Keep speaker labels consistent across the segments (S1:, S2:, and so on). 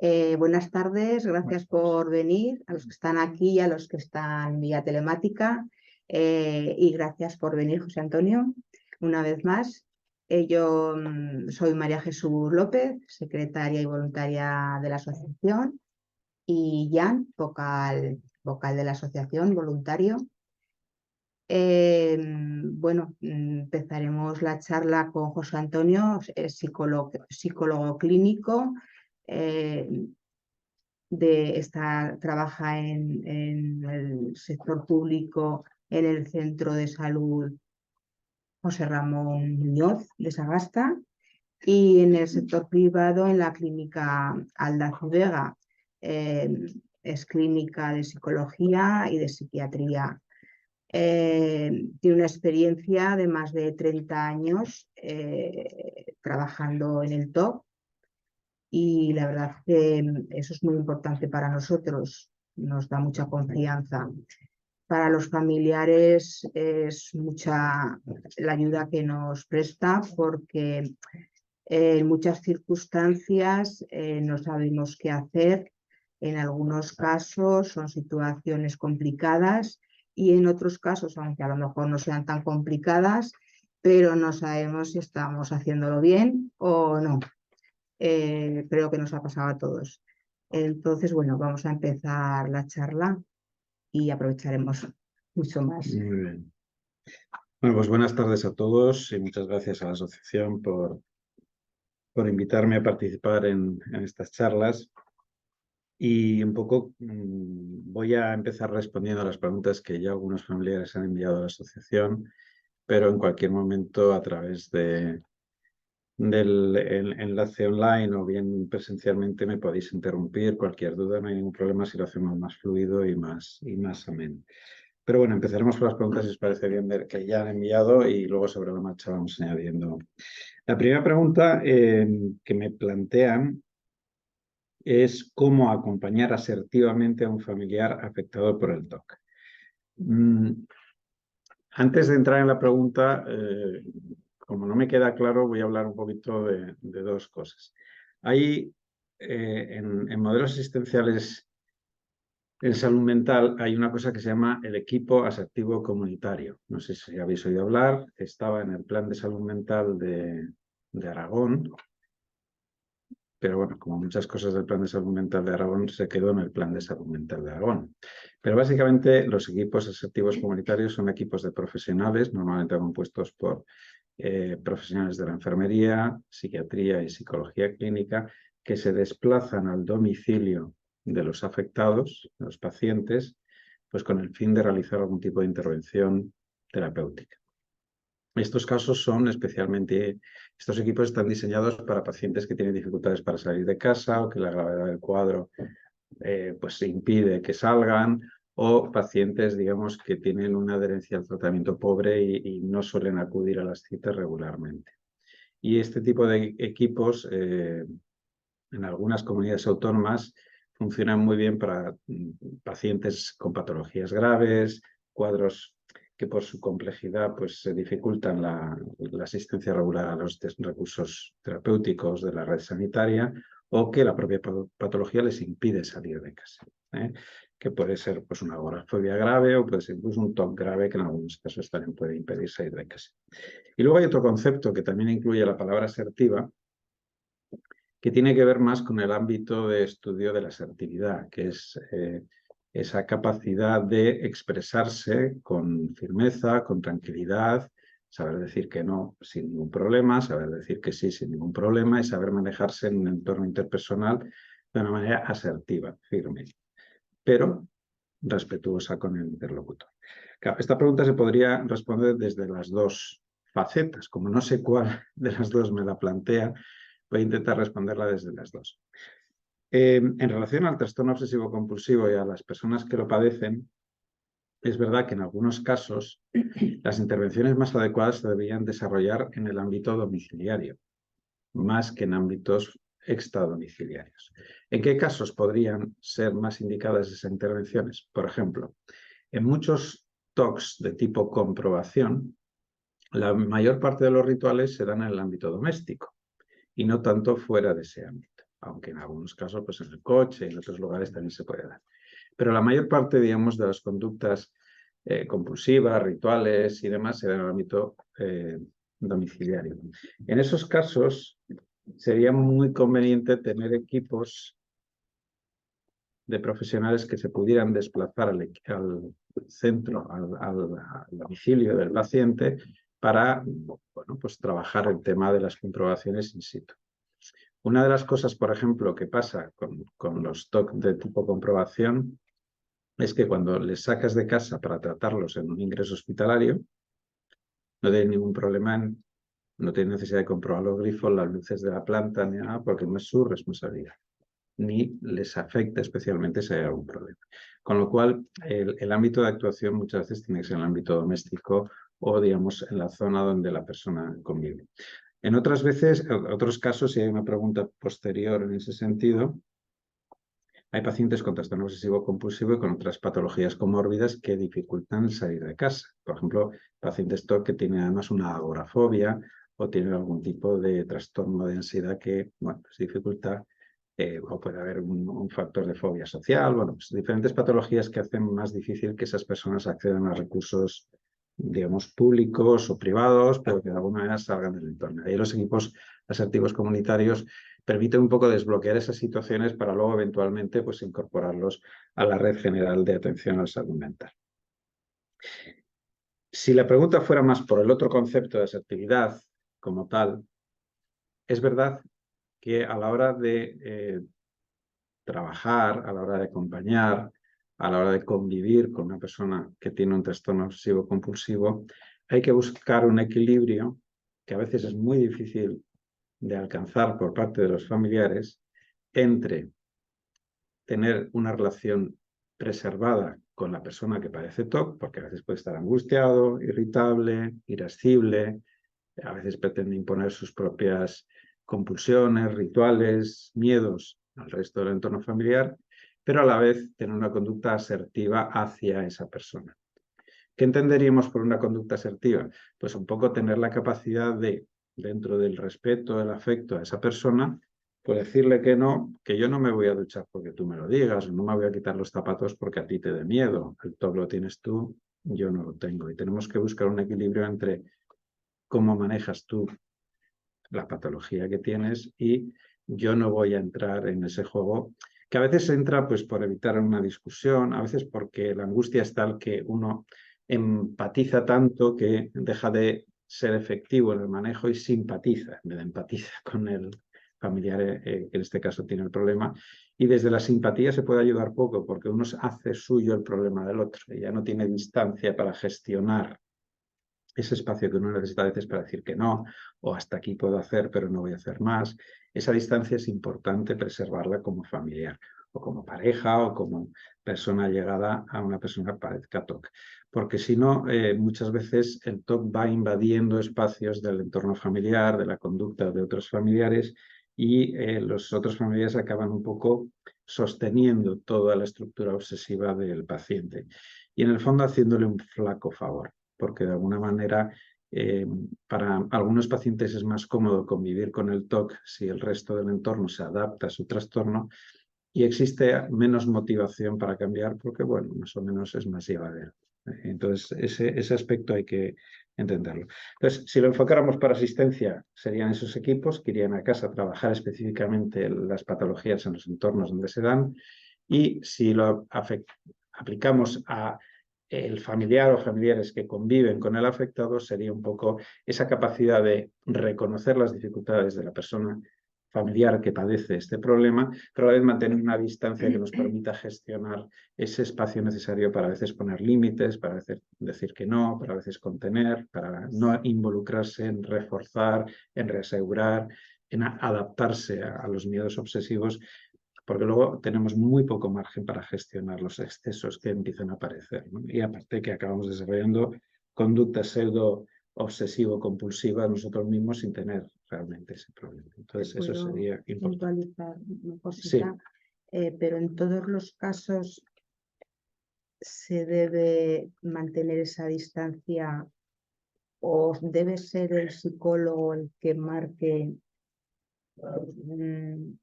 S1: Buenas tardes, gracias por venir, a los que están aquí y a los que están vía telemática. Y gracias por venir, José Antonio, una vez más. Yo soy María Jesús López, secretaria y voluntaria de la asociación, y Jan, vocal de la asociación, voluntario. Empezaremos la charla con José Antonio, es psicólogo clínico. eh, Trabaja en el sector público en el Centro de Salud José Ramón Muñoz de Sagasta y en el sector privado en la clínica Aldaz-Vega. Es clínica de psicología y de psiquiatría. Tiene una experiencia de más de 30 años trabajando en el TOC. Y la verdad que eso es muy importante para nosotros, nos da mucha confianza. Para los familiares es mucha la ayuda que nos presta porque en muchas circunstancias no sabemos qué hacer. En algunos casos son situaciones complicadas y en otros casos, aunque a lo mejor no sean tan complicadas, pero no sabemos si estamos haciéndolo bien o no. Creo que nos ha pasado a todos. Entonces, bueno, vamos a empezar la charla y aprovecharemos mucho más.
S2: Muy bien. Bueno, pues buenas tardes a todos y muchas gracias a la asociación por invitarme a participar en estas charlas. Y un poco voy a empezar respondiendo a las preguntas que ya algunos familiares han enviado a la asociación, pero en cualquier momento a través del enlace online o bien presencialmente me podéis interrumpir. Cualquier duda, no hay ningún problema si lo hacemos más fluido y más ameno. Pero bueno, empezaremos por las preguntas, si os parece bien, ver que ya han enviado y luego sobre la marcha vamos añadiendo. La primera pregunta que me plantean es cómo acompañar asertivamente a un familiar afectado por el TOC. Antes de entrar en la pregunta, como no me queda claro, voy a hablar un poquito de dos cosas. Hay en modelos asistenciales en salud mental hay una cosa que se llama el equipo asertivo comunitario. No sé si habéis oído hablar, estaba en el plan de salud mental de Aragón, pero bueno, como muchas cosas del plan de salud mental de Aragón, se quedó en el plan de salud mental de Aragón. Pero básicamente los equipos asertivos comunitarios son equipos de profesionales, normalmente compuestos por profesionales de la enfermería, psiquiatría y psicología clínica, que se desplazan al domicilio de los afectados, de los pacientes, pues con el fin de realizar algún tipo de intervención terapéutica. Estos casos son especialmente, estos equipos están diseñados para pacientes que tienen dificultades para salir de casa o que la gravedad del cuadro pues impide que salgan, o pacientes, digamos, que tienen una adherencia al tratamiento pobre y no suelen acudir a las citas regularmente. Y este tipo de equipos en algunas comunidades autónomas funcionan muy bien para pacientes con patologías graves, cuadros que por su complejidad pues, se dificultan la asistencia regular a los recursos terapéuticos de la red sanitaria, o que la propia patología les impide salir de casa. Que puede ser pues, una agorafobia grave o puede ser incluso un TOC grave que en algunos casos también puede impedir salir de casa. Y luego hay otro concepto que también incluye la palabra asertiva, que tiene que ver más con el ámbito de estudio de la asertividad, que es esa capacidad de expresarse con firmeza, con tranquilidad, saber decir que no sin ningún problema, saber decir que sí sin ningún problema y saber manejarse en un entorno interpersonal de una manera asertiva, firme, pero respetuosa con el interlocutor. Claro, esta pregunta se podría responder desde las dos facetas. Como no sé cuál de las dos me la plantea, voy a intentar responderla desde las dos. En relación al trastorno obsesivo-compulsivo y a las personas que lo padecen, es verdad que en algunos casos las intervenciones más adecuadas se deberían desarrollar en el ámbito domiciliario, más que en ámbitos extradomiciliarios. ¿En qué casos podrían ser más indicadas esas intervenciones? Por ejemplo, en muchos TOCs de tipo comprobación, la mayor parte de los rituales se dan en el ámbito doméstico y no tanto fuera de ese ámbito. aunque en algunos casos pues en el coche y en otros lugares también se puede dar. Pero la mayor parte, digamos, de las conductas compulsivas, rituales y demás se dan en el ámbito domiciliario. En esos casos sería muy conveniente tener equipos de profesionales que se pudieran desplazar al centro, al domicilio del paciente para, bueno, pues trabajar el tema de las comprobaciones in situ. Una de las cosas, por ejemplo, que pasa con los TOC de tipo comprobación es que cuando les sacas de casa para tratarlos en un ingreso hospitalario, no tienen ningún problema no tienen necesidad de comprobar los grifos, las luces de la planta, ni nada, porque no es su responsabilidad, ni les afecta especialmente si hay algún problema. Con lo cual, el ámbito de actuación muchas veces tiene que ser en el ámbito doméstico o, digamos, en la zona donde la persona convive. En otros casos, si hay una pregunta posterior en ese sentido, hay pacientes con trastorno obsesivo compulsivo y con otras patologías comórbidas que dificultan el salir de casa. Por ejemplo, pacientes TOC que tienen además una agorafobia o tienen algún tipo de trastorno de ansiedad que, bueno, pues dificulta o puede haber un factor de fobia social, bueno, pues diferentes patologías que hacen más difícil que esas personas accedan a recursos, digamos, públicos o privados, pero que de alguna manera salgan del entorno. Ahí los equipos asertivos comunitarios permiten un poco desbloquear esas situaciones para luego eventualmente pues, incorporarlos a la red general de atención a la salud mental. Si la pregunta fuera más por el otro concepto de asertividad como tal, es verdad que a la hora de trabajar, a la hora de acompañar, a la hora de convivir con una persona que tiene un trastorno obsesivo compulsivo, hay que buscar un equilibrio que a veces es muy difícil de alcanzar por parte de los familiares entre tener una relación preservada con la persona que padece TOC, porque a veces puede estar angustiado, irritable, irascible, a veces pretende imponer sus propias compulsiones, rituales, miedos al resto del entorno familiar, pero a la vez tener una conducta asertiva hacia esa persona. ¿Qué entenderíamos por una conducta asertiva? Pues un poco tener la capacidad de, dentro del respeto, del afecto a esa persona, pues decirle que no, que yo no me voy a duchar porque tú me lo digas, no me voy a quitar los zapatos porque a ti te dé miedo. El TOC lo tienes tú, yo no lo tengo. Y tenemos que buscar un equilibrio entre cómo manejas tú la patología que tienes y yo no voy a entrar en ese juego que a veces entra pues por evitar una discusión, a veces porque la angustia es tal que uno empatiza tanto que deja de ser efectivo en el manejo y simpatiza, en vez de empatiza con el familiar que en este caso tiene el problema. Y desde la simpatía se puede ayudar poco porque uno hace suyo el problema del otro y ya no tiene distancia para gestionar ese espacio que uno necesita a veces para decir que no, o hasta aquí puedo hacer, pero no voy a hacer más. Esa distancia es importante preservarla como familiar, o como pareja, o como persona llegada a una persona que padezca TOC. Porque si no, muchas veces el TOC va invadiendo espacios del entorno familiar, de la conducta de otros familiares, y los otros familiares acaban un poco sosteniendo toda la estructura obsesiva del paciente. Y en el fondo haciéndole un flaco favor, porque de alguna manera para algunos pacientes es más cómodo convivir con el TOC si el resto del entorno se adapta a su trastorno y existe menos motivación para cambiar porque, bueno, más o menos es más llevadero. Entonces, ese aspecto hay que entenderlo. Entonces, si lo enfocáramos para asistencia, serían esos equipos que irían a casa a trabajar específicamente las patologías en los entornos donde se dan y si lo aplicamos a el familiar o familiares que conviven con el afectado, sería un poco esa capacidad de reconocer las dificultades de la persona familiar que padece este problema, pero a la vez mantener una distancia que nos permita gestionar ese espacio necesario para a veces poner límites, para a veces decir que no, para a veces contener, para no involucrarse en reforzar, en reasegurar, en adaptarse a los miedos obsesivos, porque luego tenemos muy poco margen para gestionar los excesos que empiezan a aparecer, ¿no? Y aparte que acabamos desarrollando conductas pseudo obsesivo-compulsivas nosotros mismos sin tener realmente ese problema. Entonces, eso sería importante.
S1: Puntualizar una cosita, sí. Pero en todos los casos se debe mantener esa distancia o debe ser el psicólogo el que marque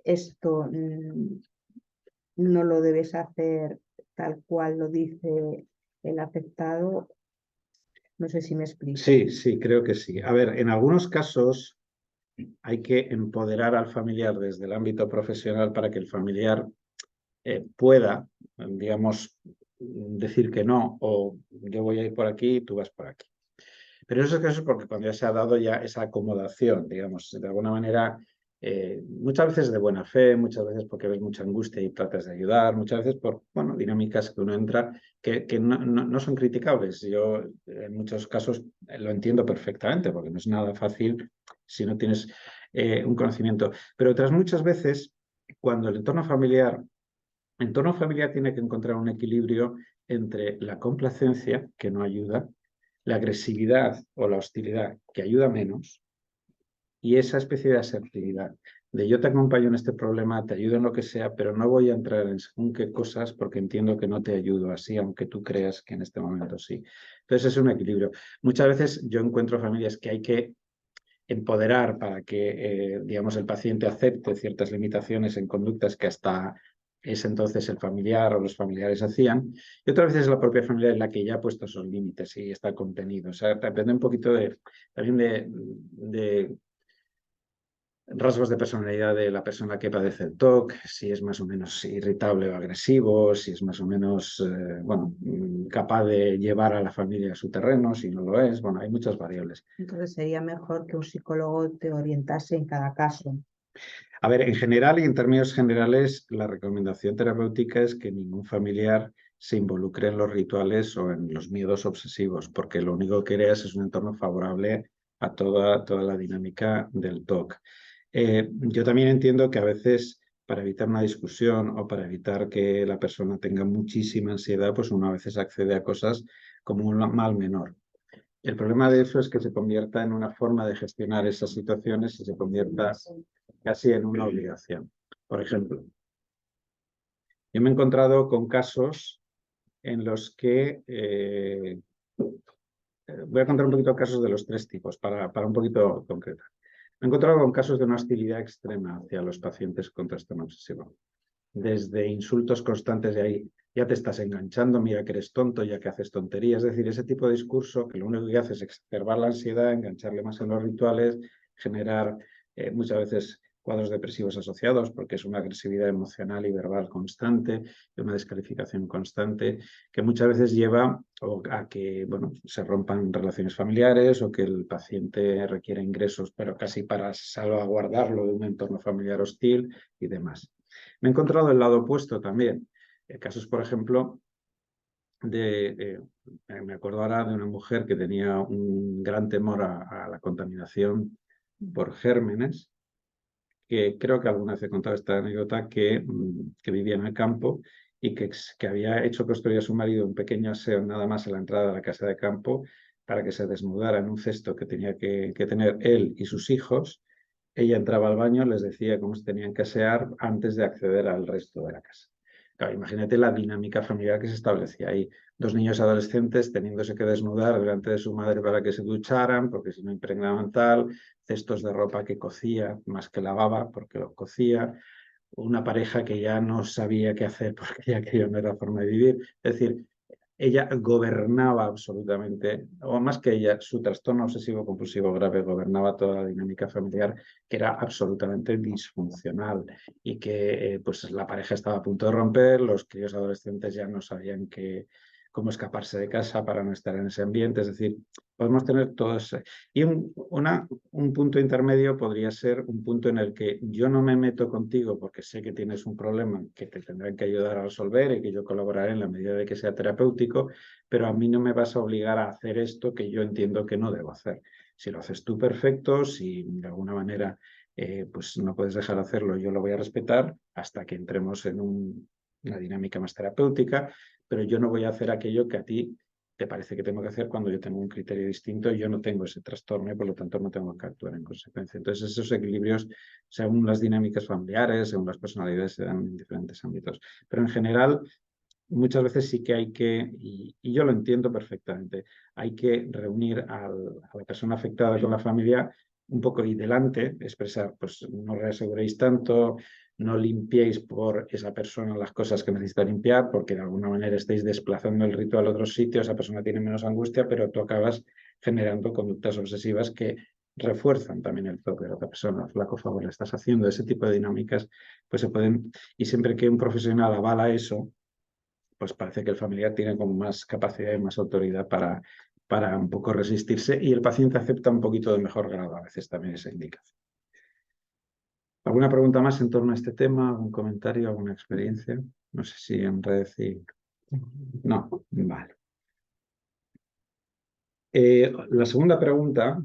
S1: esto no lo debes hacer tal cual lo dice el afectado. No sé si me explico.
S2: Sí, sí, creo que sí. A ver, en algunos casos hay que empoderar al familiar desde el ámbito profesional para que el familiar pueda, digamos, decir que no, o yo voy a ir por aquí y tú vas por aquí. Pero eso es porque cuando ya se ha dado ya esa acomodación, digamos, de alguna manera, muchas veces de buena fe, muchas veces porque ves mucha angustia y tratas de ayudar, muchas veces por, bueno, dinámicas que uno entra que no son criticables. Yo en muchos casos lo entiendo perfectamente porque no es nada fácil si no tienes un conocimiento. Pero otras muchas veces, cuando el entorno familiar tiene que encontrar un equilibrio entre la complacencia, que no ayuda, la agresividad o la hostilidad, que ayuda menos, y esa especie de asertividad, de yo te acompaño en este problema, te ayudo en lo que sea, pero no voy a entrar en según qué cosas porque entiendo que no te ayudo así, aunque tú creas que en este momento sí. Entonces es un equilibrio. Muchas veces yo encuentro familias que hay que empoderar para que, digamos, el paciente acepte ciertas limitaciones en conductas que hasta ese entonces el familiar o los familiares hacían, y otras veces es la propia familia en la que ya ha puesto esos límites y está contenido. O sea, depende un poquito también de rasgos de personalidad de la persona que padece el TOC, si es más o menos irritable o agresivo, si es más o menos, bueno, capaz de llevar a la familia a su terreno, si no lo es. Bueno, hay muchas variables.
S1: Entonces sería mejor que un psicólogo te orientase en cada caso.
S2: A ver, en general y en términos generales, la recomendación terapéutica es que ningún familiar se involucre en los rituales o en los miedos obsesivos, porque lo único que creas es un entorno favorable a toda la dinámica del TOC. Yo también entiendo que a veces para evitar una discusión o para evitar que la persona tenga muchísima ansiedad, pues uno a veces accede a cosas como un mal menor. El problema de eso es que se convierta en una forma de gestionar esas situaciones y se convierta casi en una obligación. Por ejemplo, yo me he encontrado con casos en los que voy a contar un poquito casos de los tres tipos para un poquito concretar. Me he encontrado con casos de una hostilidad extrema hacia los pacientes con trastorno obsesivo. Desde insultos constantes de ahí, ya te estás enganchando, mira que eres tonto, ya que haces tonterías. Es decir, ese tipo de discurso que lo único que hace es exacerbar la ansiedad, engancharle más en los rituales, generar muchas veces cuadros depresivos asociados, porque es una agresividad emocional y verbal constante, una descalificación constante, que muchas veces lleva a que bueno, se rompan relaciones familiares o que el paciente requiera ingresos, pero casi para salvaguardarlo de un entorno familiar hostil y demás. Me he encontrado el lado opuesto también. Casos, por ejemplo, me acuerdo ahora de una mujer que tenía un gran temor a la contaminación por gérmenes, que creo que alguna vez he contado esta anécdota, que vivía en el campo y que había hecho construir a su marido un pequeño aseo nada más en la entrada de la casa de campo para que se desnudara en un cesto que tenía que tener él y sus hijos. Ella entraba al baño, les decía cómo se tenían que asear antes de acceder al resto de la casa. Claro, imagínate la dinámica familiar que se establecía ahí. Dos niños adolescentes teniéndose que desnudar delante de su madre para que se ducharan, porque si no impregnaban tal, cestos de ropa que cocía más que lavaba, porque lo cocía, una pareja que ya no sabía qué hacer porque ya aquello no era forma de vivir. Es decir, ella gobernaba absolutamente, o más que ella, su trastorno obsesivo compulsivo grave gobernaba toda la dinámica familiar, que era absolutamente disfuncional y que pues la pareja estaba a punto de romper, los críos adolescentes ya no sabían cómo escaparse de casa para no estar en ese ambiente, es decir, podemos tener todo eso. Y un punto intermedio podría ser un punto en el que yo no me meto contigo porque sé que tienes un problema que te tendrán que ayudar a resolver y que yo colaboraré en la medida de que sea terapéutico, pero a mí no me vas a obligar a hacer esto que yo entiendo que no debo hacer. Si lo haces tú, perfecto. Si de alguna manera pues no puedes dejar de hacerlo, yo lo voy a respetar hasta que entremos en una dinámica más terapéutica, pero yo no voy a hacer aquello que a ti te parece que tengo que hacer cuando yo tengo un criterio distinto y yo no tengo ese trastorno y por lo tanto no tengo que actuar en consecuencia. Entonces esos equilibrios, según las dinámicas familiares, según las personalidades, se dan en diferentes ámbitos. Pero en general, muchas veces sí que hay que, y yo lo entiendo perfectamente, hay que reunir a la persona afectada con la familia un poco ahí delante, expresar, pues no reaseguréis tanto, no limpiéis por esa persona las cosas que necesita limpiar, porque de alguna manera estáis desplazando el ritual a otros sitios, esa persona tiene menos angustia, pero tú acabas generando conductas obsesivas que refuerzan también el toque de la otra persona. Flaco favor le estás haciendo. Ese tipo de dinámicas pues se pueden, y siempre que un profesional avala eso, pues parece que el familiar tiene como más capacidad y más autoridad para un poco resistirse, y el paciente acepta un poquito de mejor grado a veces también esa indicación. ¿Alguna pregunta más en torno a este tema? ¿Algún comentario? ¿Alguna experiencia? No sé si en red y... No, vale. La segunda pregunta...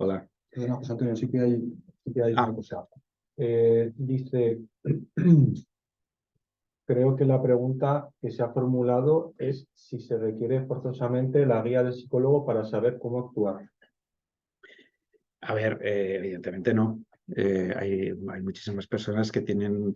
S2: Hola.
S3: Perdona, José Antonio, sí que hay una cosa. Dice, creo que la pregunta que se ha formulado es si se requiere forzosamente la guía del psicólogo para saber cómo actuar.
S2: A ver, evidentemente no. Hay muchísimas personas que tienen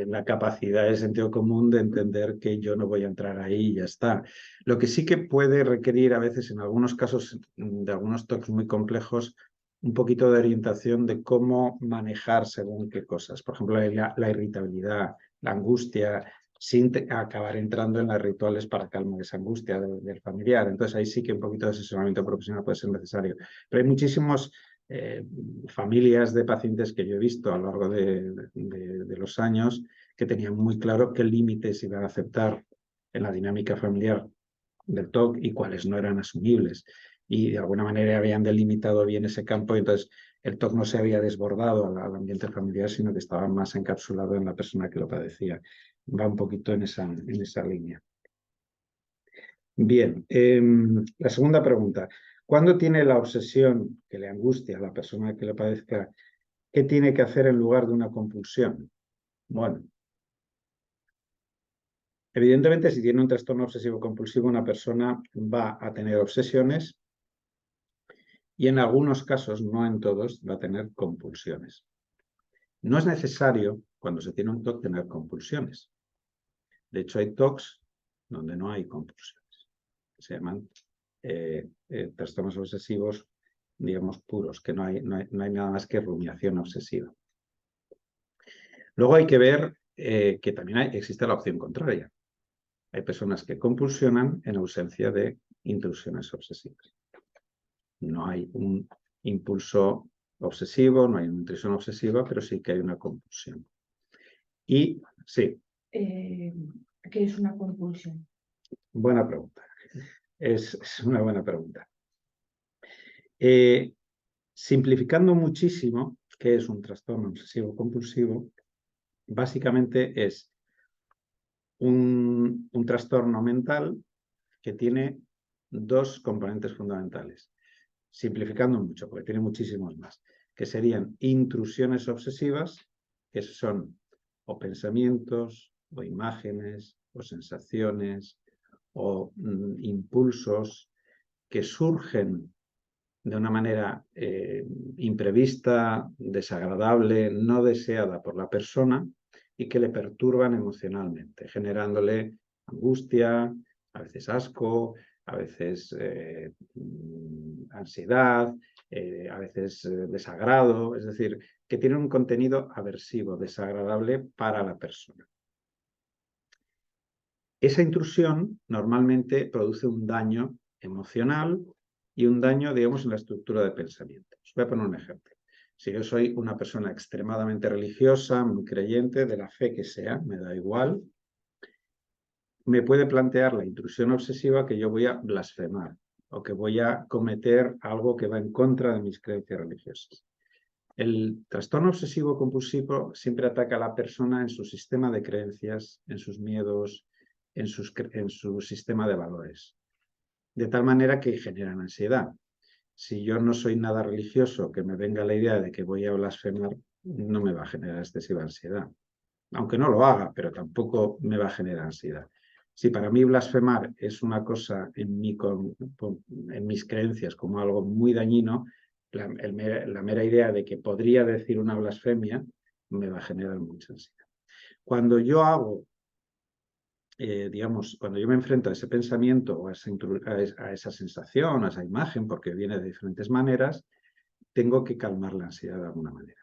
S2: la capacidad de sentido común de entender que yo no voy a entrar ahí y ya está. Lo que sí que puede requerir a veces, en algunos casos de algunos TOCs muy complejos, un poquito de orientación de cómo manejar según qué cosas. Por ejemplo, la irritabilidad, la angustia, sin acabar entrando en las rituales para calmar esa angustia del familiar. Entonces ahí sí que un poquito de asesoramiento profesional puede ser necesario. Pero hay muchísimos familias de pacientes que yo he visto a lo largo de los años que tenían muy claro qué límites iban a aceptar en la dinámica familiar del TOC y cuáles no eran asumibles. Y de alguna manera habían delimitado bien ese campo, y entonces el TOC no se había desbordado al ambiente familiar, sino que estaba más encapsulado en la persona que lo padecía. Va un poquito en esa línea. Bien, la segunda pregunta. ¿Cuándo tiene la obsesión que le angustia a la persona que lo padezca? ¿Qué tiene que hacer en lugar de una compulsión? Bueno, evidentemente, si tiene un trastorno obsesivo compulsivo, una persona va a tener obsesiones y en algunos casos, no en todos, va a tener compulsiones. No es necesario, cuando se tiene un TOC, tener compulsiones. De hecho, hay TOCs donde no hay compulsiones. Se llaman trastornos obsesivos, digamos, puros, que no hay nada más que rumiación obsesiva. Luego hay que ver que también existe la opción contraria. Hay personas que compulsionan en ausencia de intrusiones obsesivas. No hay un impulso obsesivo, no hay una intrusión obsesiva, pero sí que hay una compulsión. Y sí.
S4: ¿Qué es una compulsión?
S2: Buena pregunta. Es una buena pregunta. Simplificando muchísimo, ¿qué es un trastorno obsesivo compulsivo? Básicamente es un trastorno mental que tiene dos componentes fundamentales. Simplificando mucho, porque tiene muchísimos más, que serían intrusiones obsesivas, que son o pensamientos, o imágenes, o sensaciones, o impulsos que surgen de una manera imprevista, desagradable, no deseada por la persona, y que le perturban emocionalmente, generándole angustia, a veces asco, a veces ansiedad, a veces desagrado, es decir, que tiene un contenido aversivo, desagradable para la persona. Esa intrusión normalmente produce un daño emocional y un daño, digamos, en la estructura de pensamiento. Os voy a poner un ejemplo. Si yo soy una persona extremadamente religiosa, muy creyente, de la fe que sea, me da igual, me puede plantear la intrusión obsesiva que yo voy a blasfemar o que voy a cometer algo que va en contra de mis creencias religiosas. El trastorno obsesivo compulsivo siempre ataca a la persona en su sistema de creencias, en sus miedos, en su sistema de valores, de tal manera que generan ansiedad. Si yo no soy nada religioso, que me venga la idea de que voy a blasfemar, no me va a generar excesiva ansiedad. Aunque no lo haga, pero tampoco me va a generar ansiedad. Si para mí blasfemar es una cosa en mis creencias como algo muy dañino, la mera idea de que podría decir una blasfemia me va a generar mucha ansiedad. Cuando yo hago digamos, cuando yo me enfrento a ese pensamiento o a esa sensación, a esa imagen, porque viene de diferentes maneras, tengo que calmar la ansiedad de alguna manera.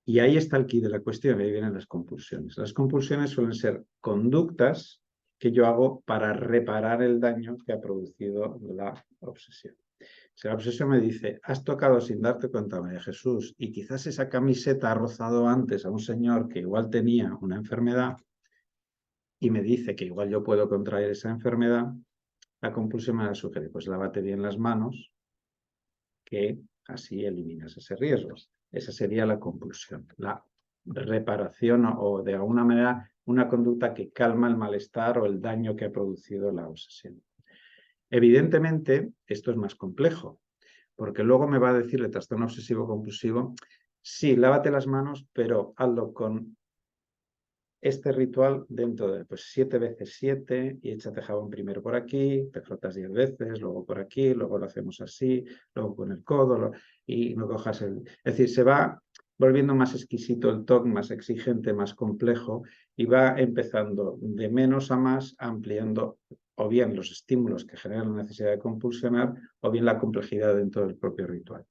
S2: Y ahí está el quid de la cuestión, ahí vienen las compulsiones. Las compulsiones suelen ser conductas que yo hago para reparar el daño que ha producido la obsesión. Si la obsesión me dice, has tocado sin darte cuenta, María Jesús, y quizás esa camiseta ha rozado antes a un señor que igual tenía una enfermedad y me dice que igual yo puedo contraer esa enfermedad, la compulsión me la sugiere, pues lávate bien las manos, que así eliminas ese riesgo. Esa sería la compulsión, la reparación o de alguna manera una conducta que calma el malestar o el daño que ha producido la obsesión. Evidentemente, esto es más complejo, porque luego me va a decir el trastorno obsesivo compulsivo, sí, lávate las manos, pero hazlo con este ritual dentro de 7 veces 7 y échate jabón primero por aquí, te frotas 10 veces, luego por aquí, luego lo hacemos así, luego con el codo y no cojas el... Es decir, se va volviendo más exquisito el TOC, más exigente, más complejo y va empezando de menos a más, ampliando o bien los estímulos que generan la necesidad de compulsionar o bien la complejidad dentro del propio ritual.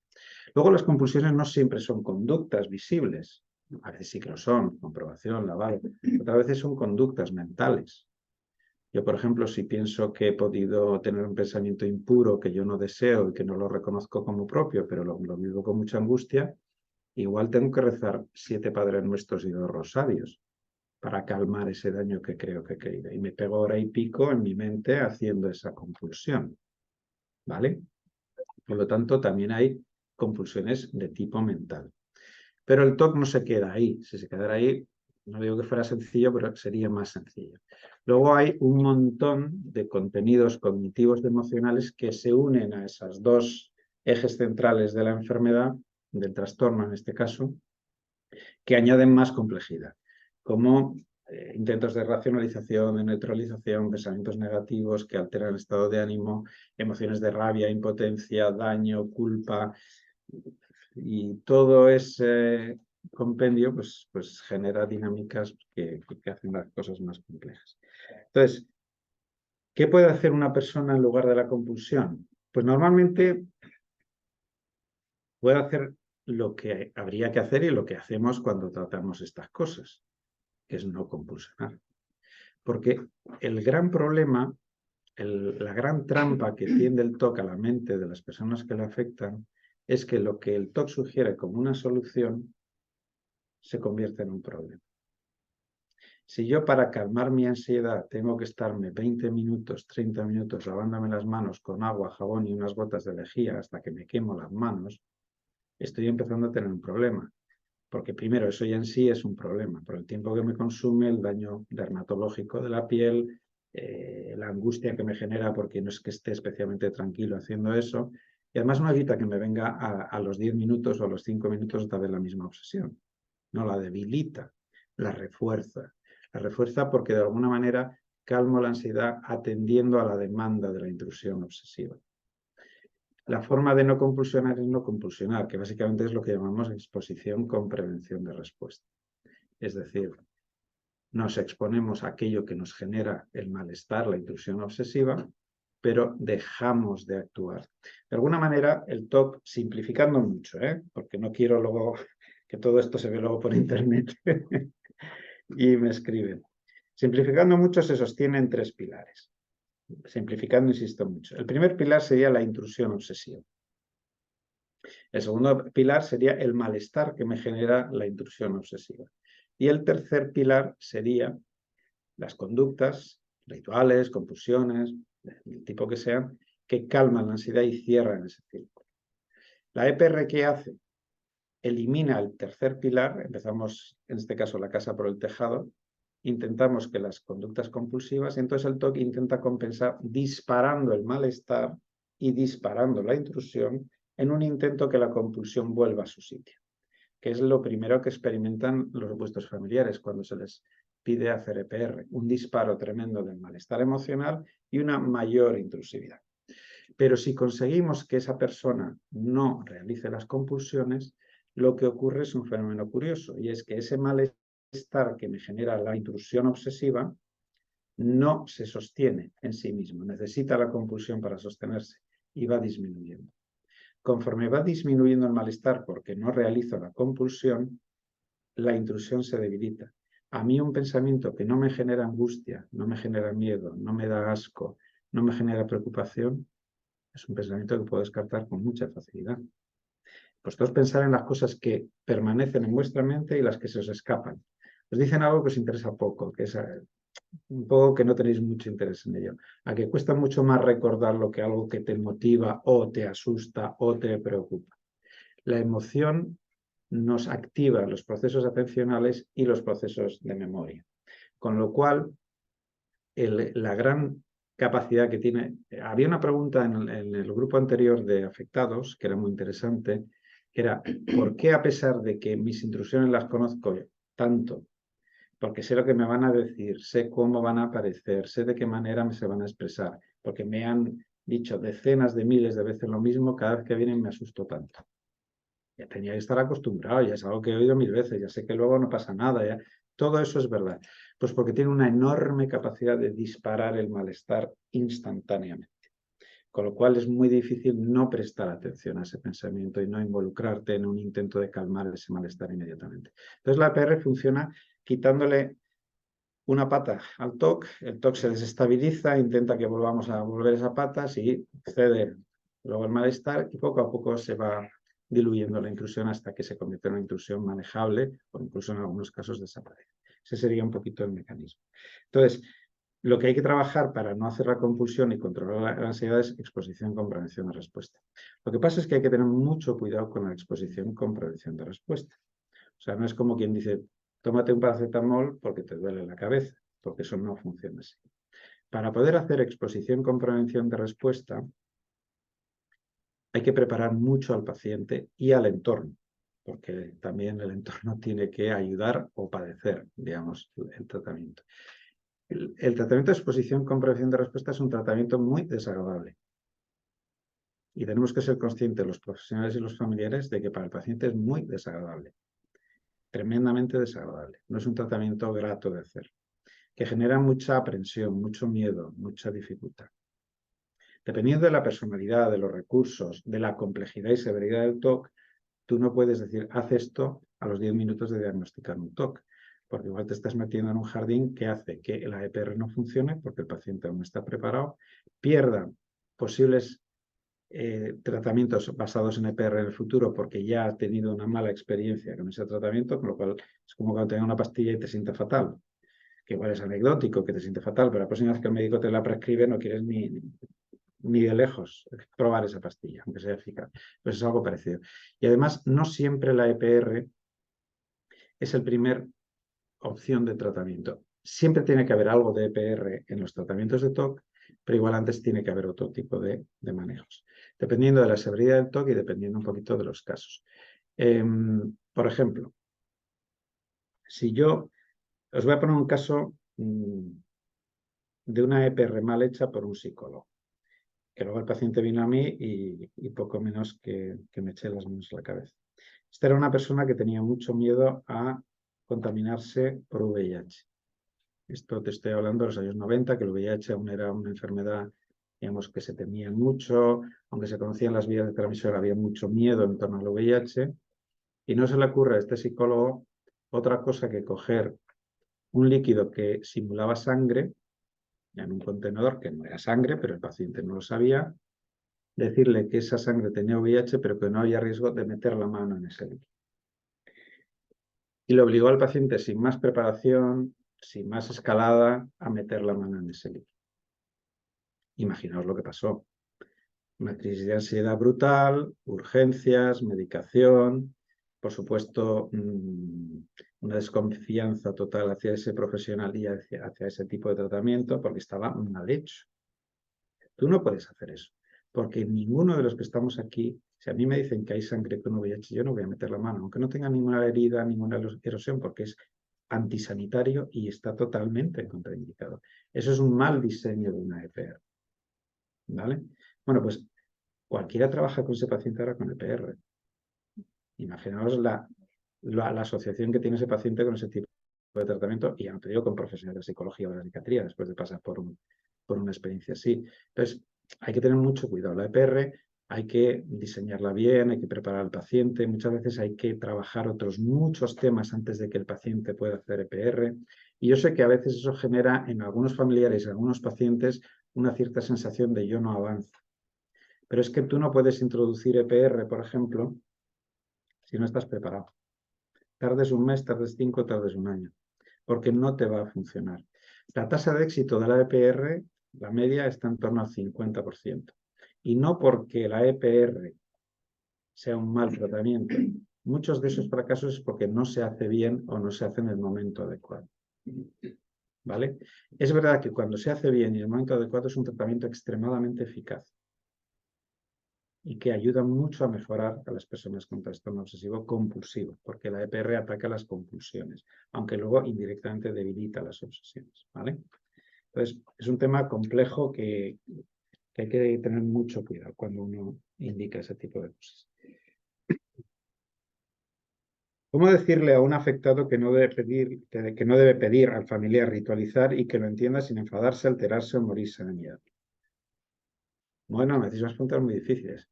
S2: Luego las compulsiones no siempre son conductas visibles. A veces sí que lo son, comprobación, lavado. Otras veces son conductas mentales. Yo, por ejemplo, si pienso que he podido tener un pensamiento impuro que yo no deseo y que no lo reconozco como propio, pero lo vivo con mucha angustia, igual tengo que rezar 7 Padres Nuestros y 2 Rosarios para calmar ese daño que creo que he querido. Y me pego hora y pico en mi mente haciendo esa compulsión. ¿Vale? Por lo tanto, también hay compulsiones de tipo mental. Pero el TOC no se queda ahí. Si se quedara ahí, no digo que fuera sencillo, pero sería más sencillo. Luego hay un montón de contenidos cognitivos y emocionales que se unen a esos 2 ejes centrales de la enfermedad, del trastorno en este caso, que añaden más complejidad, como intentos de racionalización, de neutralización, pensamientos negativos que alteran el estado de ánimo, emociones de rabia, impotencia, daño, culpa, y todo ese compendio pues genera dinámicas que hacen las cosas más complejas. Entonces, ¿qué puede hacer una persona en lugar de la compulsión? Pues normalmente puede hacer lo que habría que hacer y lo que hacemos cuando tratamos estas cosas, que es no compulsionar. Porque el gran problema, la gran trampa que tiende el TOC a la mente de las personas que le afectan es que lo que el TOC sugiere como una solución se convierte en un problema. Si yo para calmar mi ansiedad tengo que estarme 20 minutos, 30 minutos lavándome las manos con agua, jabón y unas gotas de lejía hasta que me quemo las manos, estoy empezando a tener un problema. Porque primero, eso ya en sí es un problema, por el tiempo que me consume, el daño dermatológico de la piel, la angustia que me genera porque no es que esté especialmente tranquilo haciendo eso, y además no evita que me venga a los 10 minutos o a los 5 minutos otra vez la misma obsesión. No la debilita, la refuerza. La refuerza porque de alguna manera calmo la ansiedad atendiendo a la demanda de la intrusión obsesiva. La forma de no compulsionar es no compulsionar, que básicamente es lo que llamamos exposición con prevención de respuesta. Es decir, nos exponemos a aquello que nos genera el malestar, la intrusión obsesiva, pero dejamos de actuar. De alguna manera, el TOC, simplificando mucho, porque no quiero luego que todo esto se ve luego por internet y me escriben. Simplificando mucho, se sostiene en 3 pilares. Simplificando, insisto mucho. El primer pilar sería la intrusión obsesiva. El segundo pilar sería el malestar que me genera la intrusión obsesiva. Y el tercer pilar sería las conductas, rituales, compulsiones, del tipo que sean, que calman la ansiedad y cierran ese círculo. La EPR, ¿qué hace? Elimina el tercer pilar, empezamos en este caso la casa por el tejado, intentamos que las conductas compulsivas, y entonces el TOC intenta compensar disparando el malestar y disparando la intrusión en un intento que la compulsión vuelva a su sitio, que es lo primero que experimentan los vuestros familiares cuando se les pide hacer EPR, un disparo tremendo del malestar emocional y una mayor intrusividad. Pero si conseguimos que esa persona no realice las compulsiones, lo que ocurre es un fenómeno curioso, y es que ese malestar malestar que me genera la intrusión obsesiva no se sostiene en sí mismo, necesita la compulsión para sostenerse y va disminuyendo. Conforme va disminuyendo el malestar porque no realizo la compulsión, la intrusión se debilita. A mí un pensamiento que no me genera angustia, no me genera miedo, no me da asco, no me genera preocupación, es un pensamiento que puedo descartar con mucha facilidad. Vosotros pensar en las cosas que permanecen en vuestra mente y las que se os escapan. Os dicen algo que os interesa poco, que es un poco que no tenéis mucho interés en ello. A que cuesta mucho más recordarlo que algo que te motiva o te asusta o te preocupa. La emoción nos activa los procesos atencionales y los procesos de memoria. Con lo cual, la gran capacidad que tiene... Había una pregunta en el grupo anterior de afectados, que era muy interesante, que era, ¿por qué a pesar de que mis intrusiones las conozco tanto? Porque sé lo que me van a decir, sé cómo van a aparecer, sé de qué manera se van a expresar, porque me han dicho decenas de miles de veces lo mismo, cada vez que vienen me asusto tanto. Ya tenía que estar acostumbrado, ya es algo que he oído 1000 veces, ya sé que luego no pasa nada, ya. Todo eso es verdad. Pues porque tiene una enorme capacidad de disparar el malestar instantáneamente. Con lo cual es muy difícil no prestar atención a ese pensamiento y no involucrarte en un intento de calmar ese malestar inmediatamente. Entonces la APR funciona quitándole una pata al TOC, el TOC se desestabiliza, intenta que volvamos a volver esa pata, y cede luego el malestar y poco a poco se va diluyendo la intrusión hasta que se convierte en una intrusión manejable o incluso en algunos casos desaparece. Ese sería un poquito el mecanismo. Entonces, lo que hay que trabajar para no hacer la compulsión y controlar la ansiedad es exposición con prevención de respuesta. Lo que pasa es que hay que tener mucho cuidado con la exposición con prevención de respuesta. O sea, no es como quien dice, tómate un paracetamol porque te duele la cabeza, porque eso no funciona así. Para poder hacer exposición con prevención de respuesta, hay que preparar mucho al paciente y al entorno, porque también el entorno tiene que ayudar o padecer, digamos, el tratamiento. El tratamiento de exposición con prevención de respuesta es un tratamiento muy desagradable. Y tenemos que ser conscientes, los profesionales y los familiares, de que para el paciente es muy desagradable. Tremendamente desagradable. No es un tratamiento grato de hacer, que genera mucha aprensión, mucho miedo, mucha dificultad. Dependiendo de la personalidad, de los recursos, de la complejidad y severidad del TOC, tú no puedes decir, haz esto a los 10 minutos de diagnosticar un TOC, porque igual te estás metiendo en un jardín que hace que la EPR no funcione, porque el paciente aún no está preparado, pierda posibles tratamientos basados en EPR en el futuro porque ya ha tenido una mala experiencia con ese tratamiento, con lo cual es como cuando te dan una pastilla y te siente fatal, que igual es anecdótico, que te siente fatal, pero la próxima vez que el médico te la prescribe no quieres ni de lejos probar esa pastilla, aunque sea eficaz. Pues es algo parecido. Y además, no siempre la EPR es el primer opción de tratamiento. Siempre tiene que haber algo de EPR en los tratamientos de TOC, pero igual antes tiene que haber otro tipo de manejos, dependiendo de la severidad del TOC y dependiendo un poquito de los casos. Por ejemplo, si yo os voy a poner un caso de una EPR mal hecha por un psicólogo, que luego el paciente vino a mí y poco menos que me eché las manos a la cabeza. Esta era una persona que tenía mucho miedo a contaminarse por VIH. Esto te estoy hablando de los años 90, que el VIH aún era una enfermedad, digamos, que se temía mucho, aunque se conocían las vías de transmisión, había mucho miedo en torno al VIH, y no se le ocurre a este psicólogo otra cosa que coger un líquido que simulaba sangre en un contenedor que no era sangre, pero el paciente no lo sabía, decirle que esa sangre tenía VIH, pero que no había riesgo de meter la mano en ese líquido. Y le obligó al paciente, sin más preparación, sin más escalada, a meter la mano en ese líquido. Imaginaos lo que pasó. Una crisis de ansiedad brutal, urgencias, medicación, por supuesto, una desconfianza total hacia ese profesional y hacia ese tipo de tratamiento porque estaba mal hecho. Tú no puedes hacer eso, porque ninguno de los que estamos aquí, si a mí me dicen que hay sangre con VIH, yo no voy a meter la mano, aunque no tenga ninguna herida, ninguna erosión, porque es antisanitario y está totalmente contraindicado. Eso es un mal diseño de una EPR. ¿Vale? Bueno, pues cualquiera trabaja con ese paciente ahora con EPR. Imaginaos la asociación que tiene ese paciente con ese tipo de tratamiento, y ya no te digo con profesionales de psicología o de la psiquiatría, después de pasar por una experiencia así. Entonces, hay que tener mucho cuidado. La EPR hay que diseñarla bien, hay que preparar al paciente, muchas veces hay que trabajar otros muchos temas antes de que el paciente pueda hacer EPR. Y yo sé que a veces eso genera en algunos familiares y en algunos pacientes una cierta sensación de yo no avanzo. Pero es que tú no puedes introducir EPR, por ejemplo, si no estás preparado. Tardes un mes, tardes 5, tardes un año, porque no te va a funcionar. La tasa de éxito de la EPR, la media, está en torno al 50%. Y no porque la EPR sea un mal tratamiento. Muchos de esos fracasos es porque no se hace bien o no se hace en el momento adecuado. ¿Vale? Es verdad que cuando se hace bien y en el momento adecuado es un tratamiento extremadamente eficaz y que ayuda mucho a mejorar a las personas con trastorno obsesivo compulsivo, porque la EPR ataca las compulsiones, aunque luego indirectamente debilita las obsesiones, ¿vale? Entonces, es un tema complejo que hay que tener mucho cuidado cuando uno indica ese tipo de cosas. ¿Cómo decirle a un afectado que no debe pedir al familiar ritualizar y que lo entienda sin enfadarse, alterarse o morirse de miedo? Bueno, me hacéis unas preguntas muy difíciles.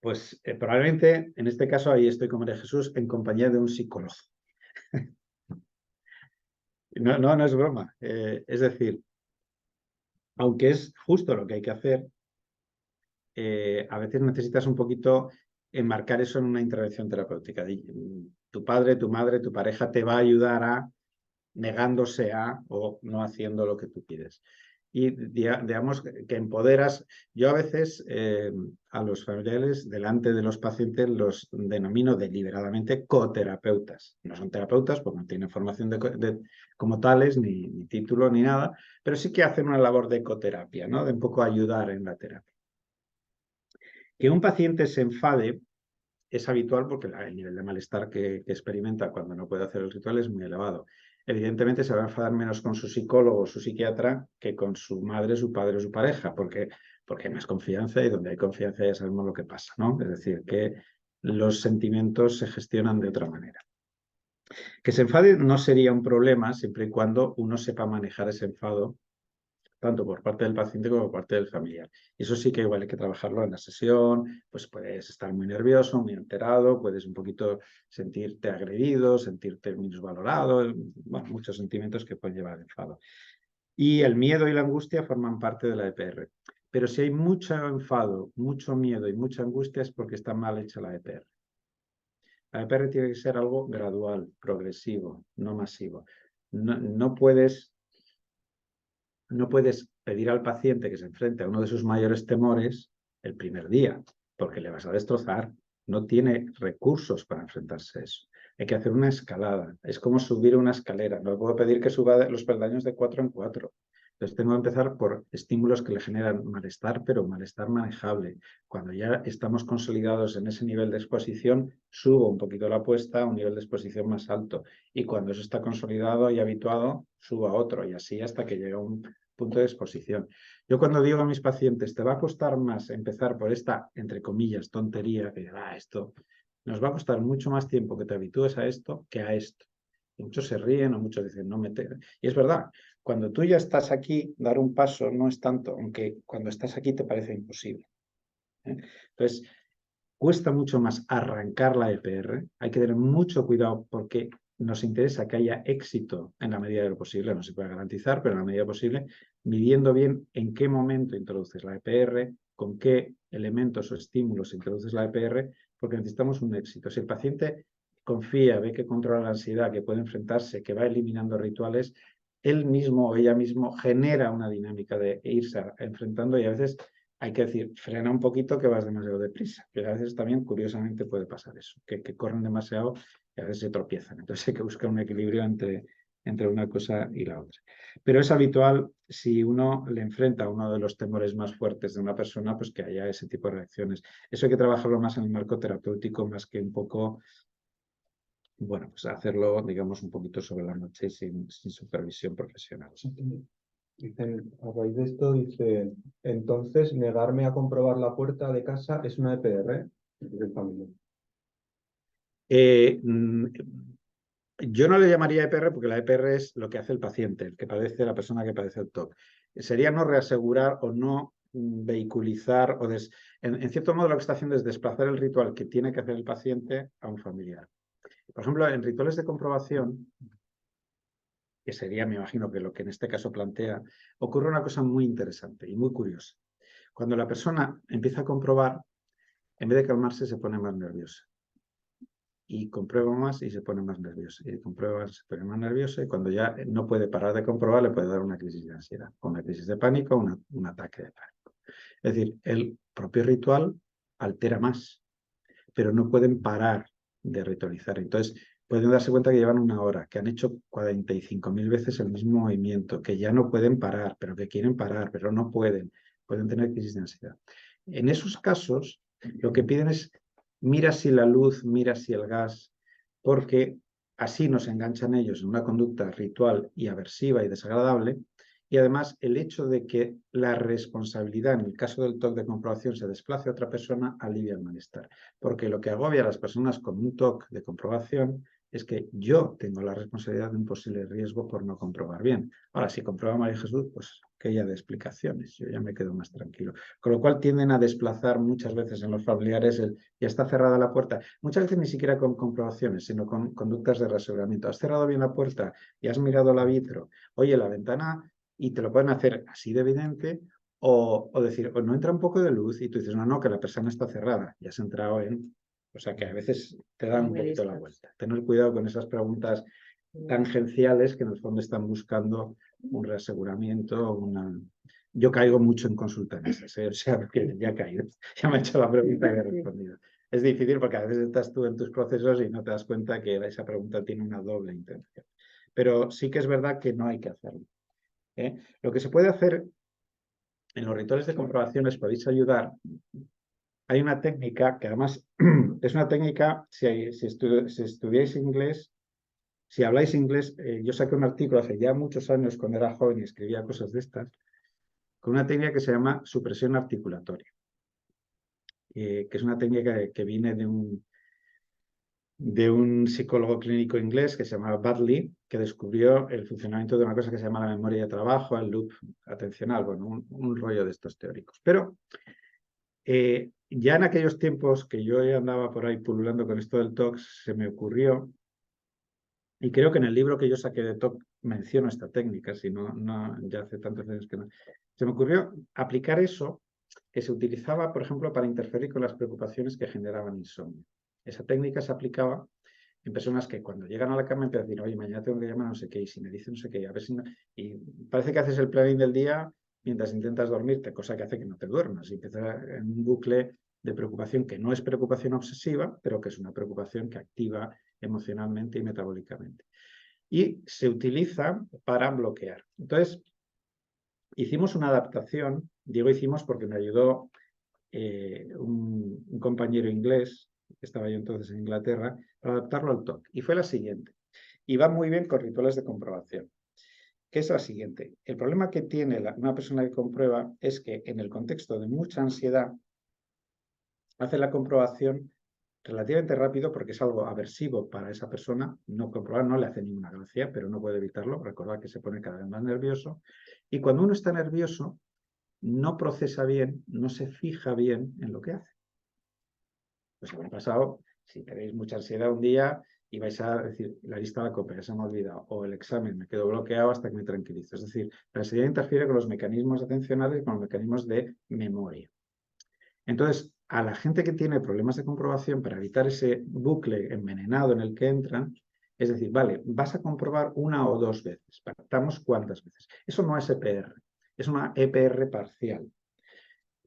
S2: Pues probablemente, en este caso, ahí estoy como de Jesús, en compañía de un psicólogo. No es broma. Es decir, aunque es justo lo que hay que hacer, a veces necesitas un poquito enmarcar eso en una intervención terapéutica. Tu padre, tu madre, tu pareja te va a ayudar a negándose a o no haciendo lo que tú quieres. Y digamos que empoderas. Yo a veces a los familiares delante de los pacientes los denomino deliberadamente coterapeutas. No son terapeutas porque no tienen formación como tales, ni título, ni nada, pero sí que hacen una labor de coterapia, ¿no? De un poco ayudar en la terapia. Que un paciente se enfade es habitual porque el nivel de malestar que experimenta cuando no puede hacer el ritual es muy elevado. Evidentemente se va a enfadar menos con su psicólogo o su psiquiatra que con su madre, su padre o su pareja, porque hay más confianza y donde hay confianza ya sabemos lo que pasa, ¿no? Es decir, que los sentimientos se gestionan de otra manera. Que se enfade no sería un problema siempre y cuando uno sepa manejar ese enfado tanto por parte del paciente como por parte del familiar. Y eso sí que igual hay que trabajarlo en la sesión, pues puedes estar muy nervioso, muy alterado, puedes un poquito sentirte agredido, sentirte minusvalorado, bueno, muchos sentimientos que pueden llevar al enfado. Y el miedo y la angustia forman parte de la EPR. Pero si hay mucho enfado, mucho miedo y mucha angustia es porque está mal hecha la EPR. La EPR tiene que ser algo gradual, progresivo, no masivo. No puedes pedir al paciente que se enfrente a uno de sus mayores temores el primer día, porque le vas a destrozar. No tiene recursos para enfrentarse a eso. Hay que hacer una escalada. Es como subir una escalera. No le puedo pedir que suba los peldaños de 4 en 4. Entonces tengo que empezar por estímulos que le generan malestar, pero malestar manejable. Cuando ya estamos consolidados en ese nivel de exposición, subo un poquito la apuesta a un nivel de exposición más alto. Y cuando eso está consolidado y habituado, subo a otro. Y así hasta que llega un punto de exposición. Yo cuando digo a mis pacientes, te va a costar más empezar por esta, entre comillas, tontería, que esto nos va a costar mucho más tiempo que te habitúes a esto que a esto. Y muchos se ríen o muchos dicen, no me... Y es verdad, cuando tú ya estás aquí, dar un paso no es tanto, aunque cuando estás aquí te parece imposible. Entonces, cuesta mucho más arrancar la EPR. Hay que tener mucho cuidado porque nos interesa que haya éxito en la medida de lo posible, no se puede garantizar, pero en la medida posible, midiendo bien en qué momento introduces la EPR, con qué elementos o estímulos introduces la EPR, porque necesitamos un éxito. Si el paciente confía, ve que controla la ansiedad, que puede enfrentarse, que va eliminando rituales, él mismo o ella mismo genera una dinámica de irse enfrentando y a veces hay que decir, frena un poquito que vas demasiado deprisa. Pero a veces también, curiosamente, puede pasar eso, que corren demasiado y a veces se tropiezan. Entonces hay que buscar un equilibrio entre una cosa y la otra. Pero es habitual, si uno le enfrenta a uno de los temores más fuertes de una persona, pues que haya ese tipo de reacciones. Eso hay que trabajarlo más en el marco terapéutico, más que un poco, bueno, pues hacerlo, digamos, un poquito sobre la noche sin supervisión profesional.
S3: Dicen, a raíz de esto, dice, entonces negarme a comprobar la puerta de casa es una EPR del familiar.
S2: Yo no le llamaría EPR porque la EPR es lo que hace el paciente, el que padece, la persona que padece el TOC. Sería no reasegurar o no vehiculizar o en cierto modo lo que está haciendo es desplazar el ritual que tiene que hacer el paciente a un familiar. Por ejemplo, en rituales de comprobación, que sería, me imagino, que lo que en este caso plantea, ocurre una cosa muy interesante y muy curiosa. Cuando la persona empieza a comprobar, en vez de calmarse, se pone más nerviosa. Y comprueba más y se pone más nerviosa. Y comprueba más y se pone más nerviosa. Y cuando ya no puede parar de comprobar, le puede dar una crisis de ansiedad, o una crisis de pánico, un ataque de pánico. Es decir, el propio ritual altera más, pero no pueden parar de ritualizar. Entonces, pueden darse cuenta que llevan 1 hora, que han hecho 45.000 veces el mismo movimiento, que ya no pueden parar, pero que quieren parar, pero no pueden. Pueden tener crisis de ansiedad. En esos casos, lo que piden es mira si la luz, mira si el gas, porque así nos enganchan ellos en una conducta ritual y aversiva y desagradable. Y además, el hecho de que la responsabilidad, en el caso del TOC de comprobación, se desplace a otra persona, alivia el malestar. Porque lo que agobia a las personas con un TOC de comprobación es que yo tengo la responsabilidad de un posible riesgo por no comprobar bien. Ahora, si comprueba María Jesús, pues que ella dé explicaciones, yo ya me quedo más tranquilo. Con lo cual tienden a desplazar muchas veces en los familiares ya está cerrada la puerta. Muchas veces ni siquiera con comprobaciones, sino con conductas de reaseguramiento. Has cerrado bien la puerta y has mirado la vitro. Oye, la ventana... Y te lo pueden hacer así de evidente o decir, o no entra un poco de luz y tú dices, no, que la persona está cerrada. Ya has entrado en... O sea que a veces te dan un poquito la vuelta. Tener cuidado con esas preguntas tangenciales que en el fondo están buscando un reaseguramiento, Yo caigo mucho en consulta en esas, o sea, que ya he caído, ya me he hecho la pregunta y he respondido. Es difícil porque a veces estás tú en tus procesos y no te das cuenta que esa pregunta tiene una doble intención. Pero sí que es verdad que no hay que hacerlo. Lo que se puede hacer en los rituales de comprobación, les podéis ayudar. Hay una técnica que además es una técnica, si estudiáis inglés, si habláis inglés, yo saqué un artículo hace ya muchos años cuando era joven y escribía cosas de estas, con una técnica que se llama supresión articulatoria, que es una técnica que viene de un psicólogo clínico inglés que se llamaba Badley, que descubrió el funcionamiento de una cosa que se llama la memoria de trabajo, el loop atencional, bueno, un rollo de estos teóricos. Pero ya en aquellos tiempos que yo andaba por ahí pululando con esto del TOC, se me ocurrió, y creo que en el libro que yo saqué de TOC menciono esta técnica, si no, ya hace tantos años que no. Se me ocurrió aplicar eso que se utilizaba, por ejemplo, para interferir con las preocupaciones que generaban insomnio. Esa técnica se aplicaba en personas que cuando llegan a la cama empiezan a decir, oye, mañana tengo que llamar a no sé qué, y si me dicen no sé qué, a ver si no... Y parece que haces el planning del día mientras intentas dormirte, cosa que hace que no te duermas. Y empiezas en un bucle de preocupación que no es preocupación obsesiva, pero que es una preocupación que activa emocionalmente y metabólicamente. Y se utiliza para bloquear. Entonces, hicimos una adaptación, digo hicimos porque me ayudó un compañero inglés, que estaba yo entonces en Inglaterra, para adaptarlo al TOC. Y fue la siguiente. Y va muy bien con rituales de comprobación. Que es la siguiente. El problema que tiene una persona que comprueba es que en el contexto de mucha ansiedad hace la comprobación relativamente rápido porque es algo aversivo para esa persona. No comprobar no le hace ninguna gracia, pero no puede evitarlo. Recordad que se pone cada vez más nervioso. Y cuando uno está nervioso, no procesa bien, no se fija bien en lo que hace. Pues habrá pasado, si tenéis mucha ansiedad un día y vais a decir, la lista de la compra ya se me ha olvidado, o el examen me quedo bloqueado hasta que me tranquilizo. Es decir, la ansiedad interfiere con los mecanismos atencionales y con los mecanismos de memoria. Entonces, a la gente que tiene problemas de comprobación, para evitar ese bucle envenenado en el que entran, es decir, vale, vas a comprobar 1 o 2 veces, pactamos cuántas veces. Eso no es EPR, es una EPR parcial.